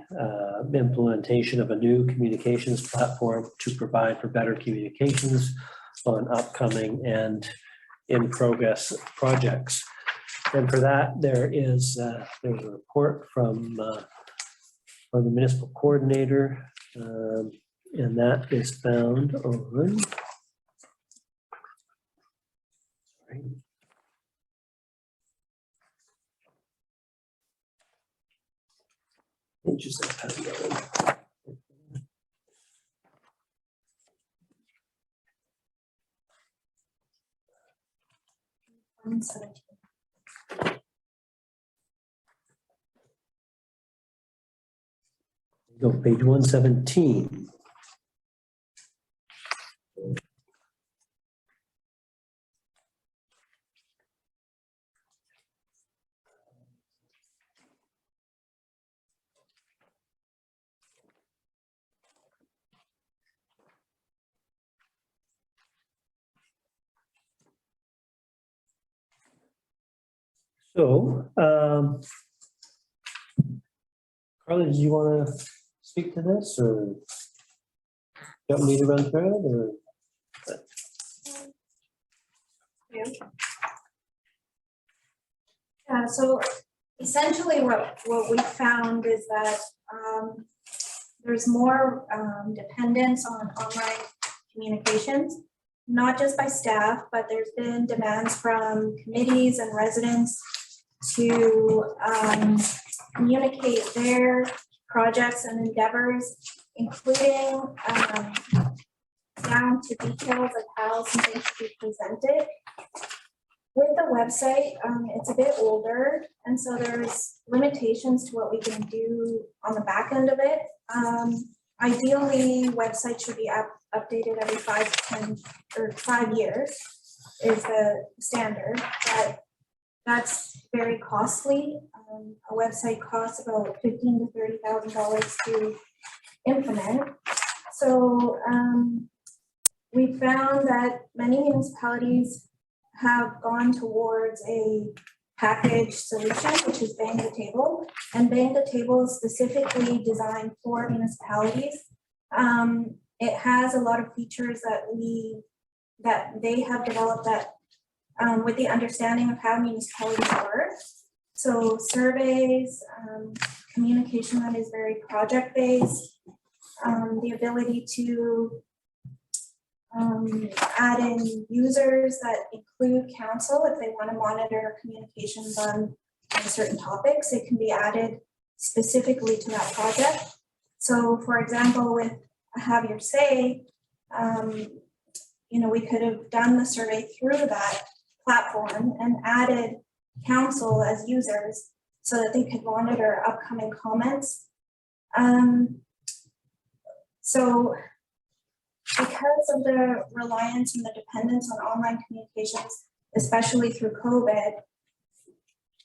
implementation of a new communications platform to provide for better communications on upcoming and in progress projects. And for that, there's a report from the municipal coordinator, and that is found on pages of that. Go page 117. So, Carly, do you want to speak to this or don't need to run through it or? Yeah, so essentially what we found is that there's more dependence on online communications, not just by staff, but there's been demands from committees and residents to communicate their projects and endeavors, including down to details of how something should be presented. With the website, it's a bit older, and so there's limitations to what we can do on the back end of it. Ideally, websites should be updated every 5 to 10 or 5 years is the standard, but that's very costly. A website costs about $15,000 to $30,000 to implement. So we found that many municipalities have gone towards a package solution, which is Bang the Table. And Bang the Table is specifically designed for municipalities. It has a lot of features that they have developed that with the understanding of how municipalities work. So surveys, communication that is very project-based, the ability to add in users that include council if they want to monitor communications on certain topics. It can be added specifically to that project. So for example, with Have Your Say, we could have done the survey through that platform and added council as users so that they could monitor upcoming comments. So because of the reliance and the dependence on online communications, especially through COVID,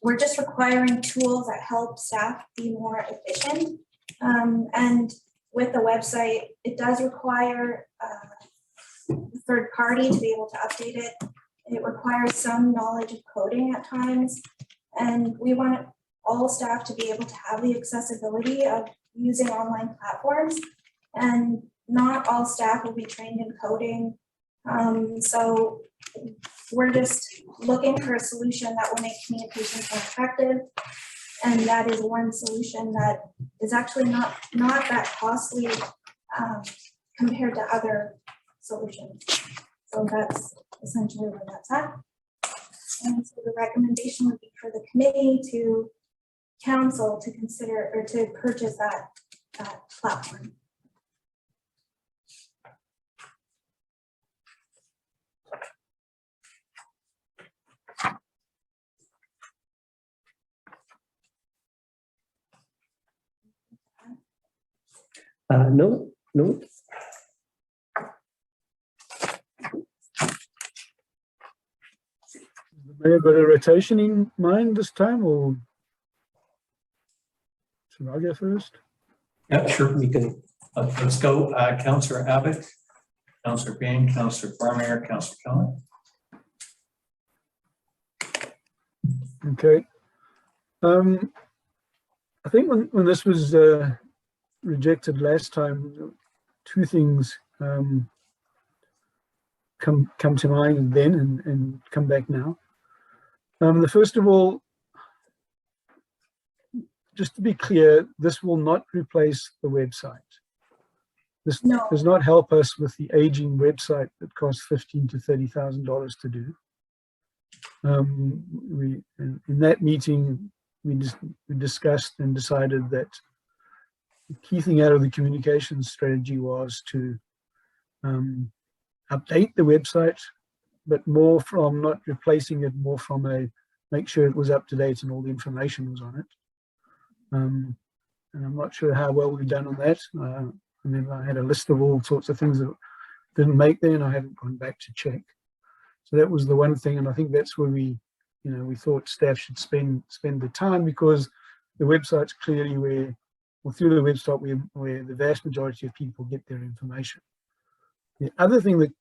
we're just requiring tools that help staff be more efficient. And with the website, it does require a third party to be able to update it. It requires some knowledge of coding at times. And we want all staff to be able to have the accessibility of using online platforms. And not all staff will be trained in coding. So we're just looking for a solution that will make communications more effective. And that is one solution that is actually not that costly compared to other solutions. So that's essentially where that's at. And so the recommendation would be for the committee to council to consider or to purchase that platform. No. May have got a rotation in mind this time, or should I go first? Yeah, sure. You can. Let's go. Councillor Abbott, Councillor Bain, Councillor Barmeyer, Councillor Cullen. Okay. I think when this was rejected last time, two things come to mind then and come back now. The first of all, just to be clear, this will not replace the website. This does not help us with the aging website that costs $15,000 to $30,000 to do. In that meeting, we discussed and decided that the key thing out of the communications strategy was to update the website, but more from not replacing it, more from make sure it was up to date and all the information was on it. And I'm not sure how well we've done on that. And then I had a list of all sorts of things that didn't make there, and I haven't gone back to check. So that was the one thing, and I think that's where we thought staff should spend the time, because the website's clearly through the website where the vast majority of people get their information. The other thing that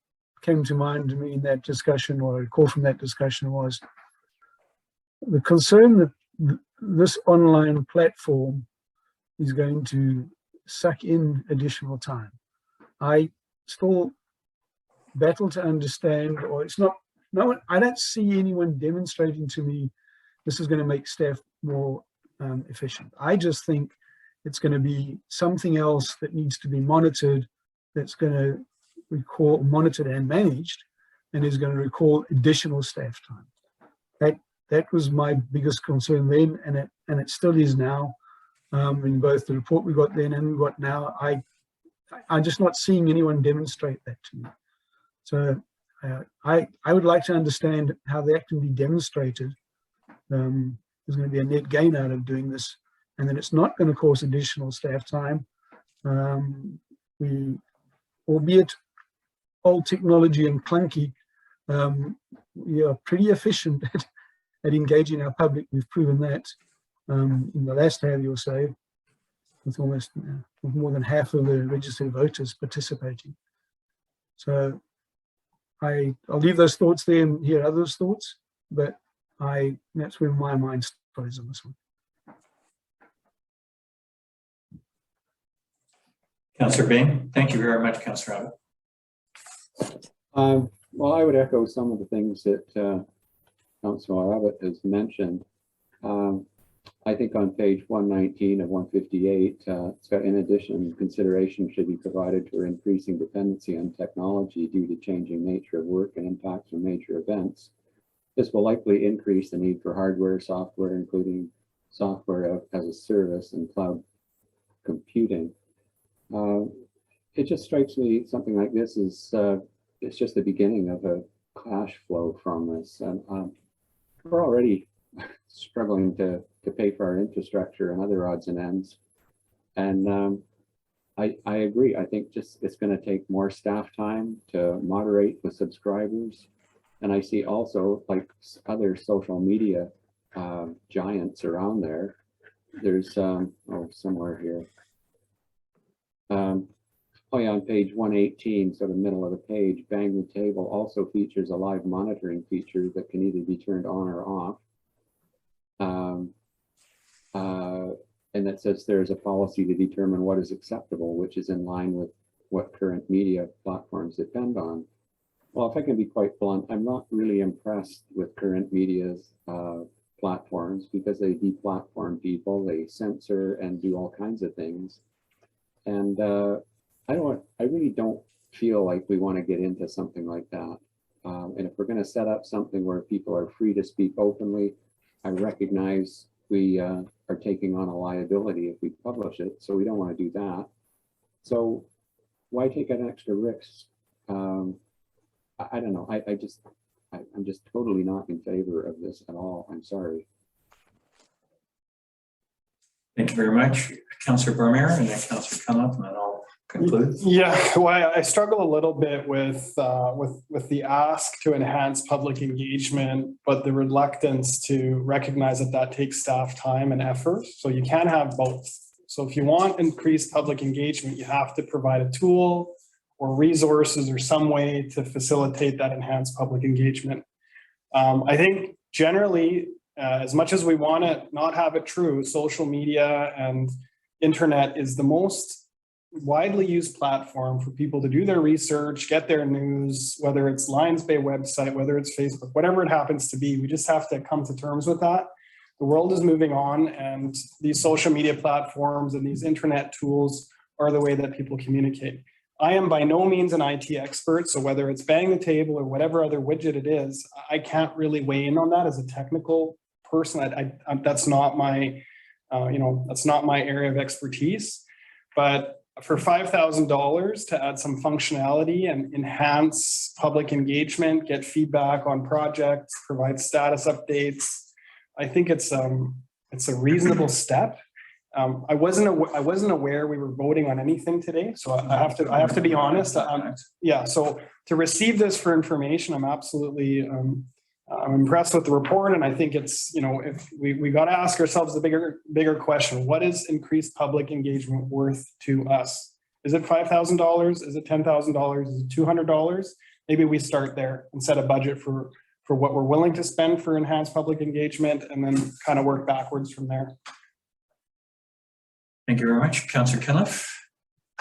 came to mind to me in that discussion, or I recall from that discussion, was the concern that this online platform is going to suck in additional time. I still battle to understand, or it's not, no one, I don't see anyone demonstrating to me this is going to make staff more efficient. I just think it's going to be something else that needs to be monitored, that's going to record, monitored and managed, and is going to record additional staff time. That was my biggest concern then, and it still is now. In both the report we got then and we got now, I'm just not seeing anyone demonstrate that to me. So I would like to understand how that can be demonstrated. There's going to be a net gain out of doing this, and then it's not going to cause additional staff time. We, albeit old technology and clunky, we are pretty efficient at engaging our public. We've proven that in the last year or so, with almost with more than half of the registered voters participating. So I'll leave those thoughts there and hear others' thoughts, but that's where my mind stays on this one. Councillor Bain, thank you very much, Councillor Abbott. Well, I would echo some of the things that Councillor Abbott has mentioned. I think on page 119 of 158, it's got, in addition, consideration should be provided for increasing dependency on technology due to changing nature of work and impacts from major events. This will likely increase the need for hardware, software, including software as a service and cloud computing. It just strikes me something like this is it's just the beginning of a cash flow from this, and we're already struggling to pay for our infrastructure and other odds and ends. And I agree. I think just it's going to take more staff time to moderate with subscribers. And I see also, like other social media giants around there, there's somewhere here. Oh yeah, on page 118, sort of middle of the page, Bang the Table also features a live monitoring feature that can either be turned on or off. And that says there's a policy to determine what is acceptable, which is in line with what current media platforms depend on. Well, if I can be quite blunt, I'm not really impressed with current media's platforms, because they deplatform people, they censor and do all kinds of things. And I really don't feel like we want to get into something like that. And if we're going to set up something where people are free to speak openly, I recognize we are taking on a liability if we publish it, so we don't want to do that. So why take an extra risk? I don't know. I'm just totally not in favor of this at all. I'm sorry. Thank you very much, Councillor Vermeer, and then Councillor Cunliffe, and then I'll conclude. Yeah, well, I struggle a little bit with the ask to enhance public engagement, but the reluctance to recognize that that takes staff time and effort. So you can't have both. So if you want increased public engagement, you have to provide a tool or resources or some way to facilitate that enhanced public engagement. I think generally, as much as we want to not have it true, social media and internet is the most widely used platform for people to do their research, get their news, whether it's Lyons Bay website, whether it's Facebook, whatever it happens to be. We just have to come to terms with that. The world is moving on, and these social media platforms and these internet tools are the way that people communicate. I am by no means an IT expert, so whether it's Bang the Table or whatever other widget it is, I can't really weigh in on that as a technical person. That's not my, that's not my area of expertise. But for $5,000 to add some functionality and enhance public engagement, get feedback on projects, provide status updates, I think it's a reasonable step. I wasn't aware we were voting on anything today, so I have to be honest. Yeah, so to receive this for information, I'm absolutely I'm impressed with the report, and I think it's, if we got to ask ourselves the bigger question: what is increased public engagement worth to us? Is it $5,000? Is it $10,000? Is it $200? Maybe we start there and set a budget for for what we're willing to spend for enhanced public engagement, and then kind of work backwards from there. Thank you very much. Councillor Cuniff.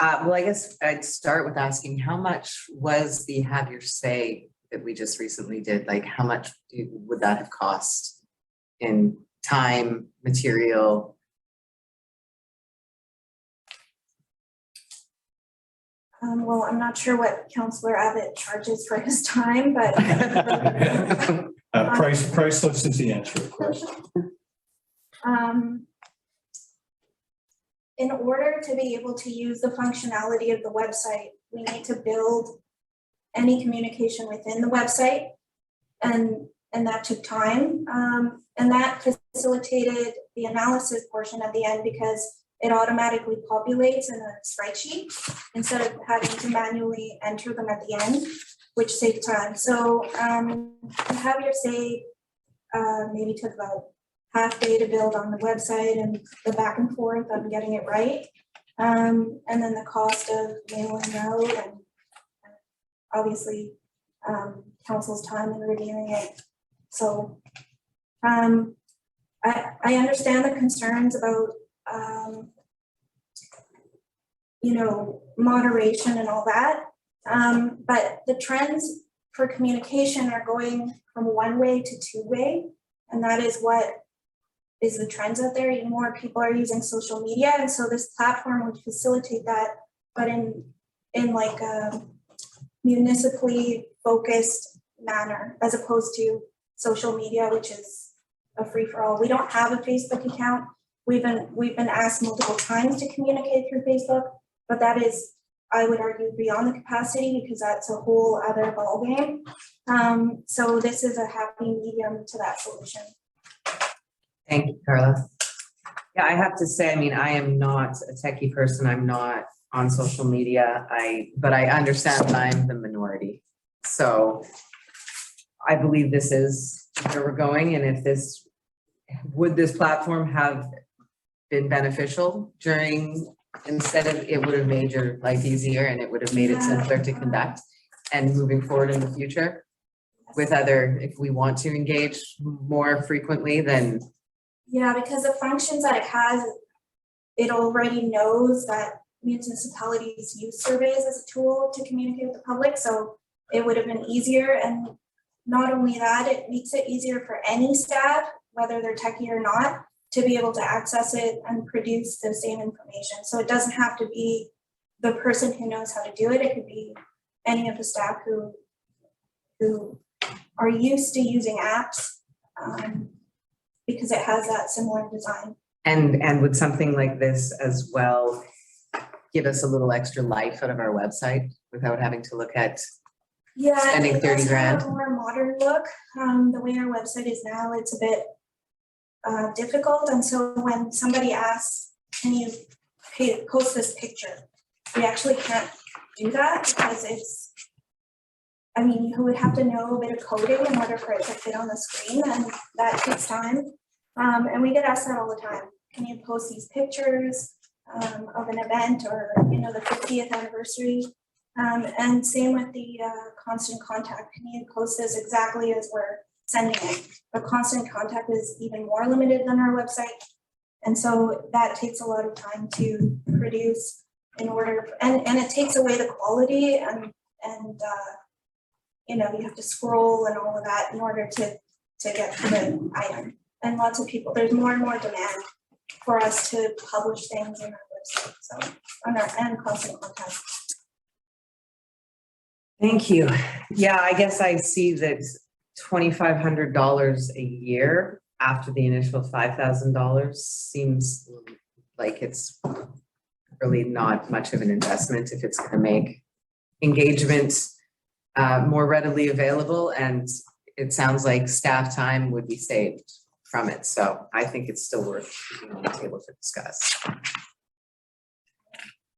Well, I guess I'd start with asking, how much was the Have Your Say that we just recently did? Like, how much would that have cost in time, material? Well, I'm not sure what Councillor Abbott charges for his time, but Priceless is the answer, of course. in order to be able to use the functionality of the website, we need to build any communication within the website, and that took time. And that facilitated the analysis portion at the end because it automatically populates in a spreadsheet instead of having to manually enter them at the end, which saved time. So to Have Your Say maybe took about half day to build on the website and the back and forth on getting it right. And then the cost of mailing out and obviously council's time in reviewing it. So I understand the concerns about moderation and all that. But the trends for communication are going from one way to two way. And that is what is the trends out there. More people are using social media. And so this platform would facilitate that, but in like a municipally focused manner, as opposed to social media, which is a free-for-all. We don't have a Facebook account. We've been asked multiple times to communicate through Facebook, but that is, I would argue, beyond the capacity because that's a whole other ballgame. So this is a happy medium to that solution. Thank you, Carla. Yeah, I have to say, I mean, I am not a techie person. I'm not on social media. But I understand that I'm the minority. So I believe this is where we're going. And if would this platform have been beneficial instead of, it would have made your life easier and it would have made it simpler to conduct and moving forward in the future with if we want to engage more frequently, then. Yeah, because the functions that it has, it already knows that municipalities use surveys as a tool to communicate with the public. So it would have been easier. And not only that, it makes it easier for any staff, whether they're techie or not, to be able to access it and produce the same information. So it doesn't have to be the person who knows how to do it. It could be any of the staff who are used to using apps because it has that similar design. And would something like this as well give us a little extra life out of our website without having to look at spending 30 grand? A more modern look. The way our website is now, it's a bit difficult. And so when somebody asks, can you post this picture? We actually can't do that because you would have to know a bit of coding in order for it to fit on the screen, and that takes time. And we get asked that all the time. Can you post these pictures of an event or, the 50th anniversary? And same with the constant contact. Can you post this exactly as we're sending it? But constant contact is even more limited than our website. And so that takes a lot of time to produce in order, and it takes away the quality and you have to scroll and all of that in order to get to the item. And lots of people, there's more and more demand for us to publish things in our website. So and constant contact. Thank you. Yeah, I guess I see that $2,500 a year after the initial $5,000 seems like it's really not much of an investment if it's going to make engagement more readily available, and it sounds like staff time would be saved from it. So I think it's still worth being on the table to discuss.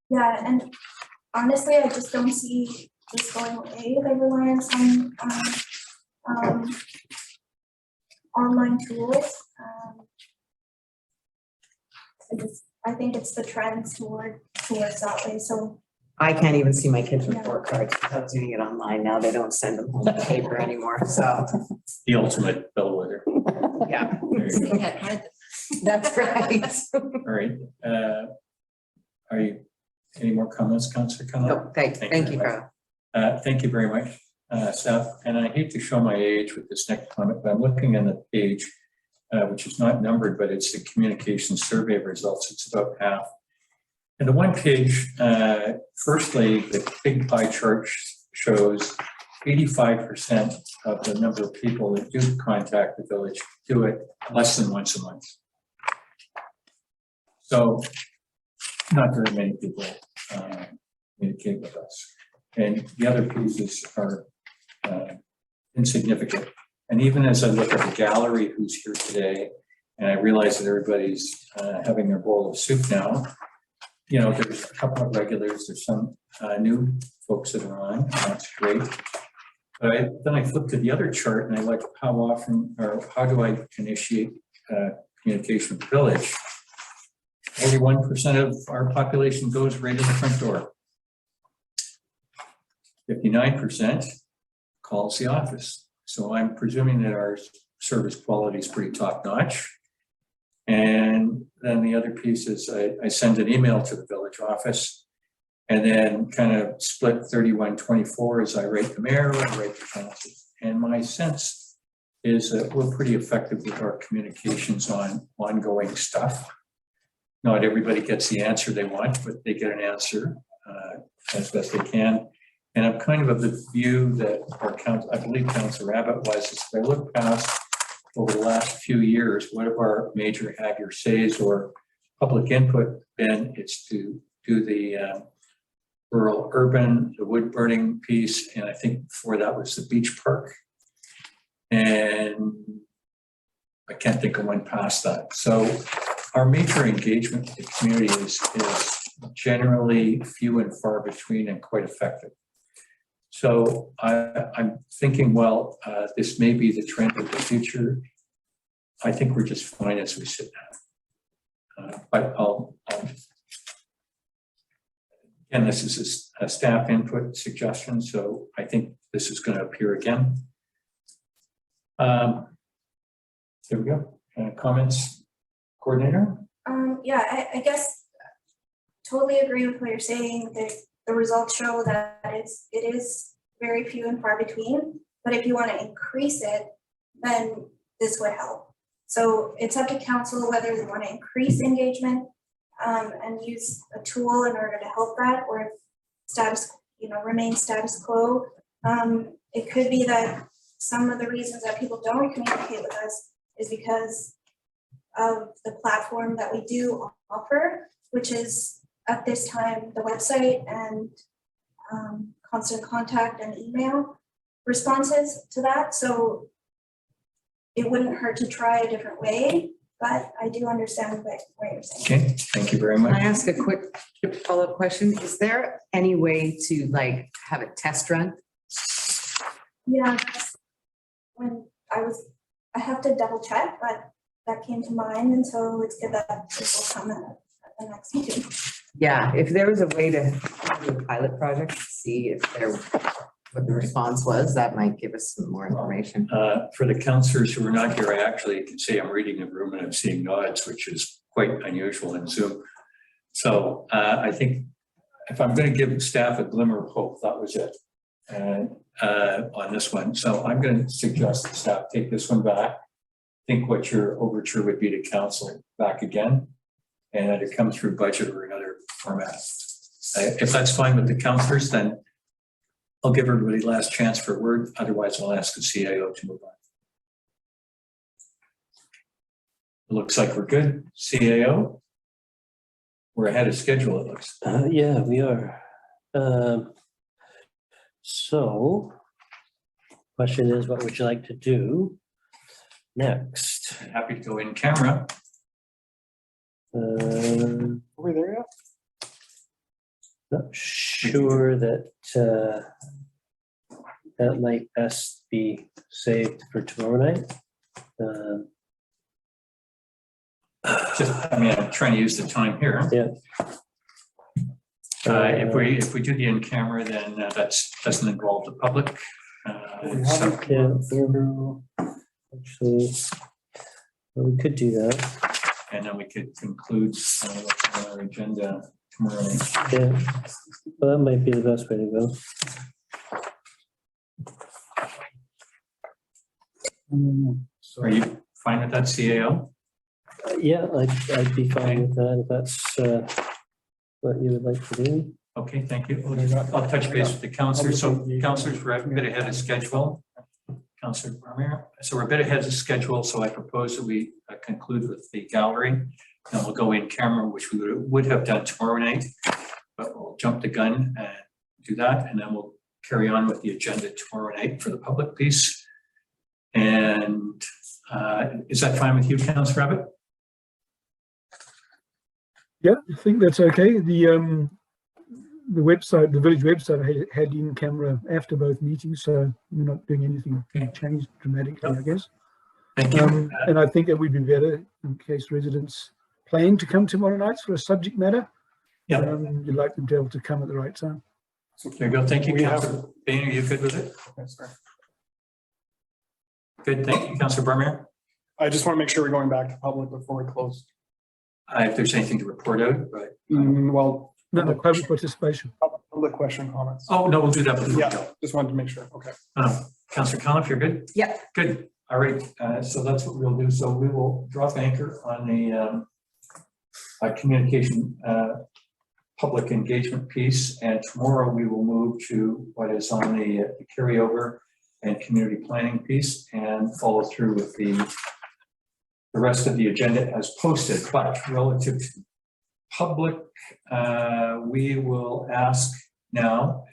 Yeah, and honestly, I just don't see this going away, the reliance on online tools. I think it's the trends towards that way. So I can't even see my kids' report cards. I was doing it online. Now they don't send them home in paper anymore, so, The ultimate bellwether. yeah. There you You go. can't hide them. That's right. All right. Are you, any more comments, Councillor Connell? No, thank you, very much. Carl. Thank you very much, staff. And I hate to show my age with this next comment, but I'm looking on the page, which is not numbered, but it's the communication survey results. It's about half. And the one page, firstly, the big pie chart shows 85% of the number of people that do contact the village do it less than once a month. So not very many people communicate with us. And the other pieces are insignificant. And even as I look at the gallery who's here today, and I realize that everybody's having their bowl of soup now, you know, there's a couple of regulars, there's some new folks that are on, that's great. But then I flip to the other chart and I like how often, or how do I initiate communication with the village? 41% of our population goes right in the front door. 59% calls the office. So I'm presuming that our service quality is pretty top notch. And then the other piece is I send an email to the village office and then kind of split 31-24 as I write the mayor and write the council. And my sense is that we're pretty effective with our communications on ongoing stuff. Not everybody gets the answer they want, but they get an answer as best they can. And I'm kind of the view that our council, I believe Councillor Abbott was, is if I look past over the last few years, what have our major have your says or public input been? It's to do the rural urban, the wood burning piece, and I think before that was the beach park. And I can't think of one past that. So our major engagement with the community is generally few and far between and quite effective. So I'm thinking, well, this may be the trend of the future. I think we're just fine as we sit now. But again, this is a staff input suggestion, so I think this is going to appear again. There we go. Comments, coordinator? Yeah, I guess totally agree with what you're saying. The results show that it is very few and far between, but if you want to increase it, then this would help. So it's up to council whether they want to increase engagement and use a tool in order to help that, or if remain status quo. It could be that some of the reasons that people don't communicate with us is because of the platform that we do offer, which is at this time the website and constant contact and email responses to that. So it wouldn't hurt to try a different way, but I do understand what you're saying. Okay, thank you very Can I much. ask a quick follow-up question? Is there any way to like have a test run? Yeah, when I have to double check, but that came to mind, and so it's good that this will come at the next meeting. Yeah, if there was a way to do a pilot project, to see what the response was, that might give us some more information. For the councillors who are not here, I actually can say I'm reading the room and I'm seeing nods, which is quite unusual in Zoom. So I think if I'm going to give staff a glimmer of hope, that was it on this one. So I'm going to suggest that staff take this one back. Think what your overture would be to council back again, and either come through budget or another format. If that's fine with the councillors, then I'll give everybody last chance for a word. Otherwise, I'll ask the CIO to move on. It looks like we're good. CIO? We're ahead of schedule, it looks. Yeah, we are. So, question is, what would you like to do next? Happy to go in camera. Are we there yet? Not sure that that might best be saved for tomorrow night. I'm trying to use the time here. Yeah. If we do the in-camera, then that's doesn't involve the public. So Yeah, actually, well, we could do that. and then we could conclude our agenda tomorrow night. Yeah, well, that might be the best way to go. Are you fine with that, CAO? Yeah, I'd be fine with that if that's what you would like to do. Okay, thank you. I'll touch base with the counselors. So counselors, we're a bit ahead of schedule. Counselor Bromere, so we're a bit ahead of schedule, so I propose that we conclude with the gallery. And we'll go in camera, which we would have done tomorrow night, but we'll jump the gun and do that, and then we'll carry on with the agenda tomorrow night for the public piece. And is that fine with you, Councillor Abbott? Yeah, I think that's okay. The website, the village website had in camera after both meetings, so we're not doing anything changed dramatically, I guess. Thank you. And I think it would be better in case residents plan to come tomorrow night for a subject matter. Yeah. You'd like them to be able to come at the right time. There you go. Thank you, Councillor Bain. Are you good with it? Okay, sorry. Good. Thank you, Councillor Bromere. I just want to make sure we're going back to public before we close. If there's anything to report out, but Well, No, public participation. public question comments. oh no, we'll do that. Before we Yeah, go. just wanted to make sure. Okay. Councillor Coniff, you're good? Yeah. Good. All right. So that's what we'll do. So we will drop anchor on the communication public engagement piece, and tomorrow we will move to what is on the carryover and community planning piece and follow through with the rest of the agenda as posted. But relative to public, we will ask now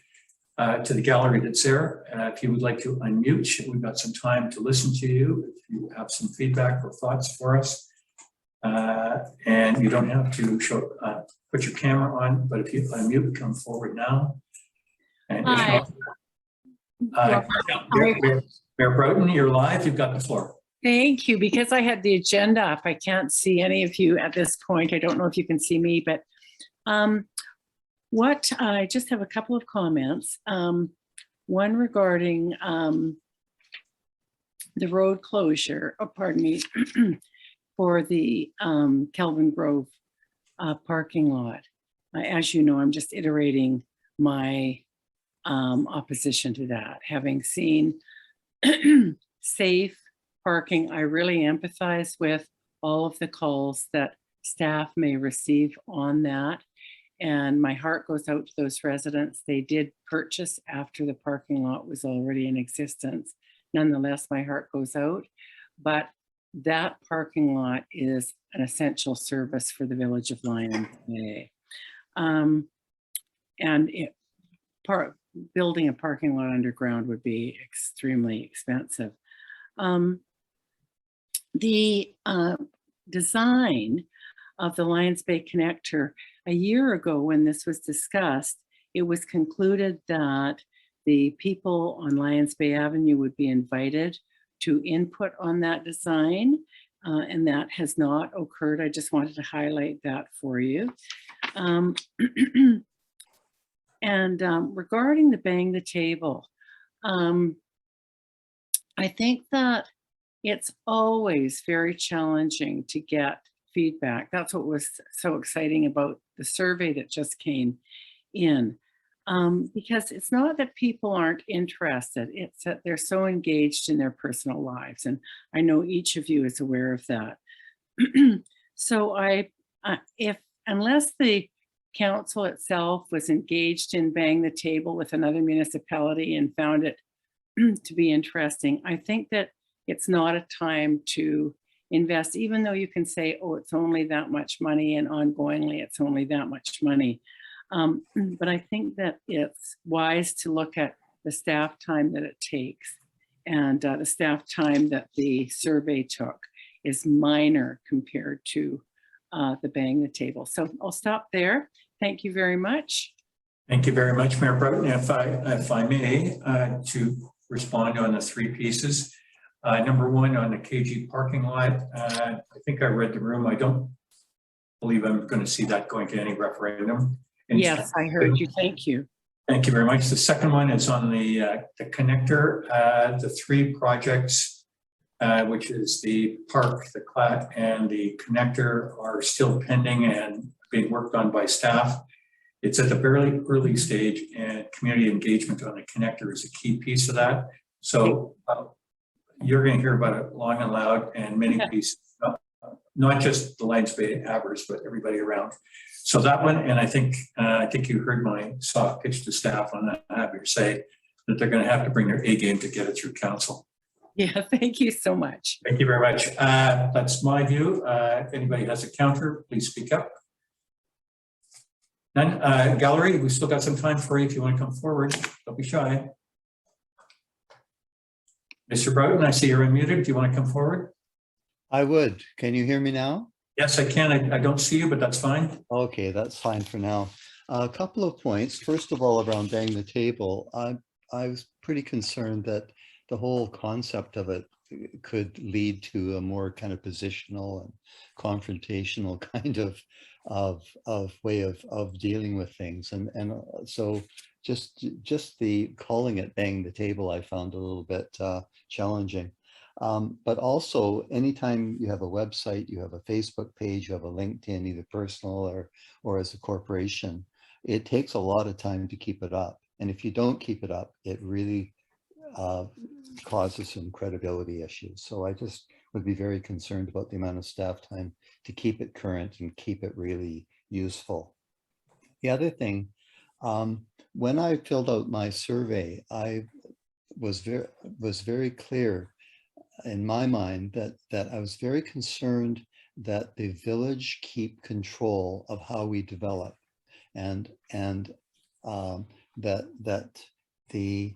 to the gallery that's there, if you would like to unmute. We've got some time to listen to you. If you have some feedback or thoughts for us, and you don't have to show, put your camera on, but if you unmute, come forward now. And Hi. Mayor Broughton, you're live. You've got the floor. Thank you. Because I had the agenda up, I can't see any of you at this point. I don't know if you can see me, but I just have a couple of comments. One regarding the road closure, pardon me, for the Kelvin Grove parking lot. As you know, I'm just iterating my opposition to that. Having seen safe parking, I really empathize with all of the calls that staff may receive on that. And my heart goes out to those residents. They did purchase after the parking lot was already in existence. Nonetheless, my heart goes out. But that parking lot is an essential service for the village of Lyons today. And building a parking lot underground would be extremely expensive. The design of the Lyons Bay Connector, a year ago when this was discussed, it was concluded that the people on Lyons Bay Avenue would be invited to input on that design, and that has not occurred. I just wanted to highlight that for you. And regarding the bang the table, I think that it's always very challenging to get feedback. That's what was so exciting about the survey that just came in. Because it's not that people aren't interested, it's that they're so engaged in their personal lives. And I know each of you is aware of that. So unless the council itself was engaged in bang the table with another municipality and found it to be interesting, I think that it's not a time to invest, even though you can say, oh, it's only that much money and ongoingly it's only that much money. But I think that it's wise to look at the staff time that it takes, and the staff time that the survey took is minor compared to the bang the table. So I'll stop there. Thank you very much. Thank you very much, Mayor Broughton. If I may, to respond on the three pieces. Number one, on the KG parking lot, I think I read the room. I don't believe I'm going to see that going to any referendum. Yes, I heard you. Thank you. Thank you very much. The second one is on the connector, the three projects, which is the park, the CLAT, and the connector are still pending and being worked on by staff. It's at the very early stage, and community engagement on the connector is a key piece of that. So you're going to hear about it long and loud, and many pieces, not just the Lyons Bay Avers, but everybody around. So that one, and I think you heard my soft pitch to staff on that. I have to say that they're going to have to bring their A game to get it through council. Yeah, thank you so much. Thank you very much. That's my view. If anybody has a counter, please speak up. None. Gallery, we've still got some time for you if you want to come forward. Don't be shy. Mr. Broughton, I see you're unmuted. Do you want to come forward? I would. Can you hear me now? Yes, I can. I don't see you, but that's fine. Okay, that's fine for now. A couple of points. First of all, around bang the table, I was pretty concerned that the whole concept of it could lead to a more kind of positional and confrontational kind of way of dealing with things. And so just the calling it bang the table, I found a little bit challenging. But also, anytime you have a website, you have a Facebook page, you have a LinkedIn, either personal or as a corporation, it takes a lot of time to keep it up. And if you don't keep it up, it really causes some credibility issues. So I just would be very concerned about the amount of staff time to keep it current and keep it really useful. The other thing, when I filled out my survey, I was very clear in my mind that I was very concerned that the village keep control of how we develop, and that the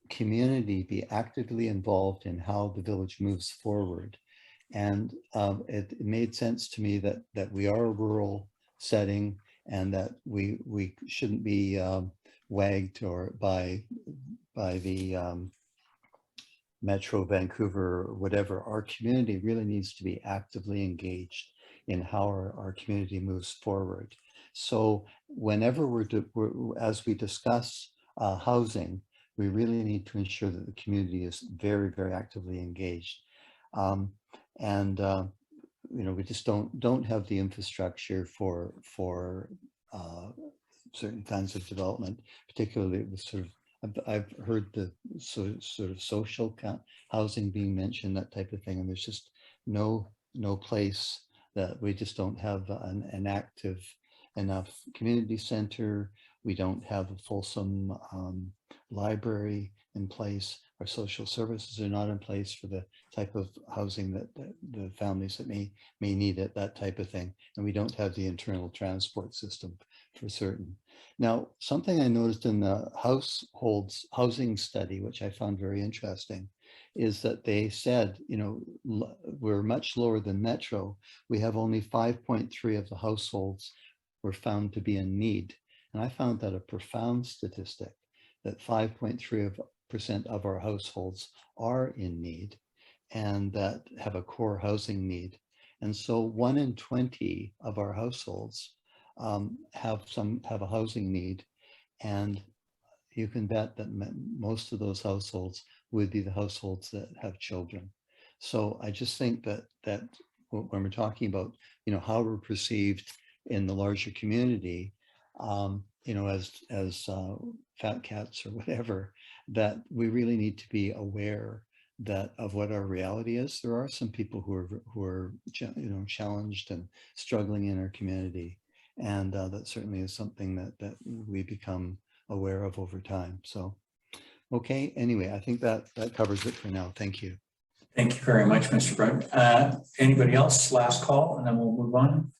community be actively involved in how the village moves forward. And it made sense to me that we are a rural setting, and that we shouldn't be wagged or by the Metro Vancouver or whatever. Our community really needs to be actively engaged in how our community moves forward. So whenever as we discuss housing, we really need to ensure that the community is very, very actively engaged. You know, we just don't have the infrastructure for certain kinds of development, particularly with sort of, I've heard the sort of social housing being mentioned, that type of thing, and there's just no place that we just don't have an active enough community center. We don't have a fulsome library in place. Our social services are not in place for the type of housing that the families that may need it, that type of thing. And we don't have the internal transport system for certain. Now, something I noticed in the housing study, which I found very interesting, is that they said, you know, we're much lower than Metro. We have only 5.3 of the households were found to be in need. And I found that a profound statistic, that 5.3% of our households are in need and that have a core housing need. And so 1 in 20 of our households have a housing need, and you can bet that most of those households would be the households that have children. So I just think that when we're talking about, you know, how we're perceived in the larger community, you know, as fat cats or whatever, that we really need to be aware of what our reality is. There are some people who are you know, challenged and struggling in our community, and that certainly is something that we become aware of over time. So, okay, anyway, I think that covers it for now. Thank you. Thank you very much, Mr. Brown. Anybody else? Last call, and then we'll move on.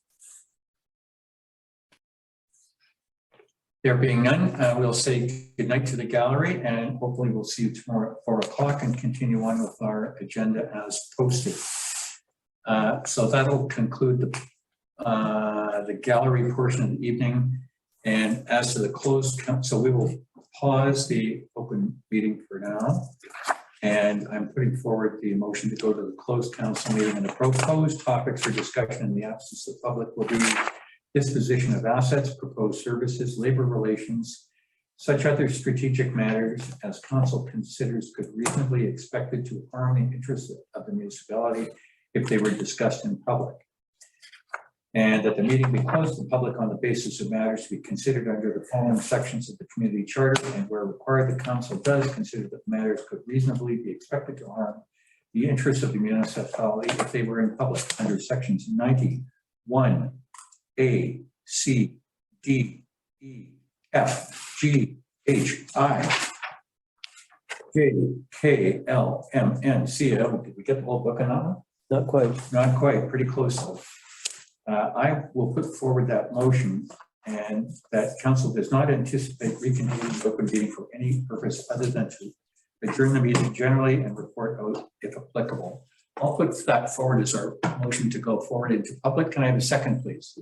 There being none, we'll say good night to the gallery, and hopefully we'll see you tomorrow at 4 o'clock and continue on with our agenda as posted. So that'll conclude the gallery portion of the evening. And as to the closed, so we will pause the open meeting for now. And I'm putting forward the motion to go to the closed council meeting, and the proposed topics for discussion in the absence of the public will be disposition of assets, proposed services, labor relations, such other strategic matters as council considers could reasonably expected to harm the interests of the municipality if they were discussed in public. And that the meeting be closed to the public on the basis of matters to be considered under the following sections of the community charter, and where required, the council does consider that matters could reasonably be expected to harm the interests of the municipality if they were in public under sections 91, A, C, D, E, F, G, H, I, J, K, L, M, N, C, L. Did we get the whole book on that one? Not quite. Not quite, pretty close though. I will put forward that motion, and that council does not anticipate reconvening the open meeting for any purpose other than to adjourn the meeting generally and report out if applicable. I'll put that forward as our motion to go forward into public. Can I have a second, please?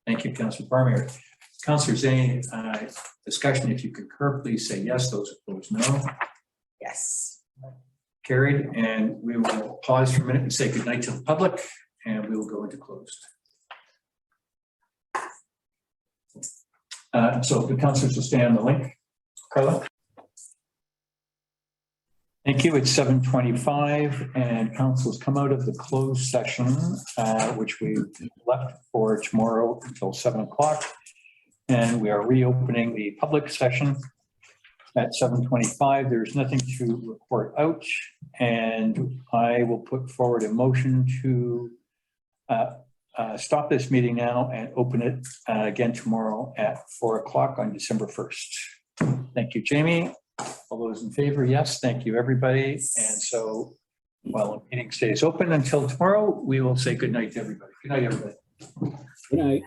Thank you, Councilor Barmier. Councilor Zane, discussion, if you concur, please say yes. Those opposed, no. Yes. Carried, and we will pause for a minute and say goodnight to the public, and we will go into closed. So the councilors will stay on the link. Carla? Thank you. It's 7:25 and council's come out of the closed session, which we left for tomorrow until 7 o'clock. And we are reopening the public session at 7:25. There's nothing to report out. And I will put forward a motion to stop this meeting now and open it again tomorrow at 4 o'clock on December 1st. Thank you, Jamie. All those in favor, yes, thank you, everybody. And so while the meeting stays open until tomorrow, we will say good night to everybody. Good night, everybody. Good night.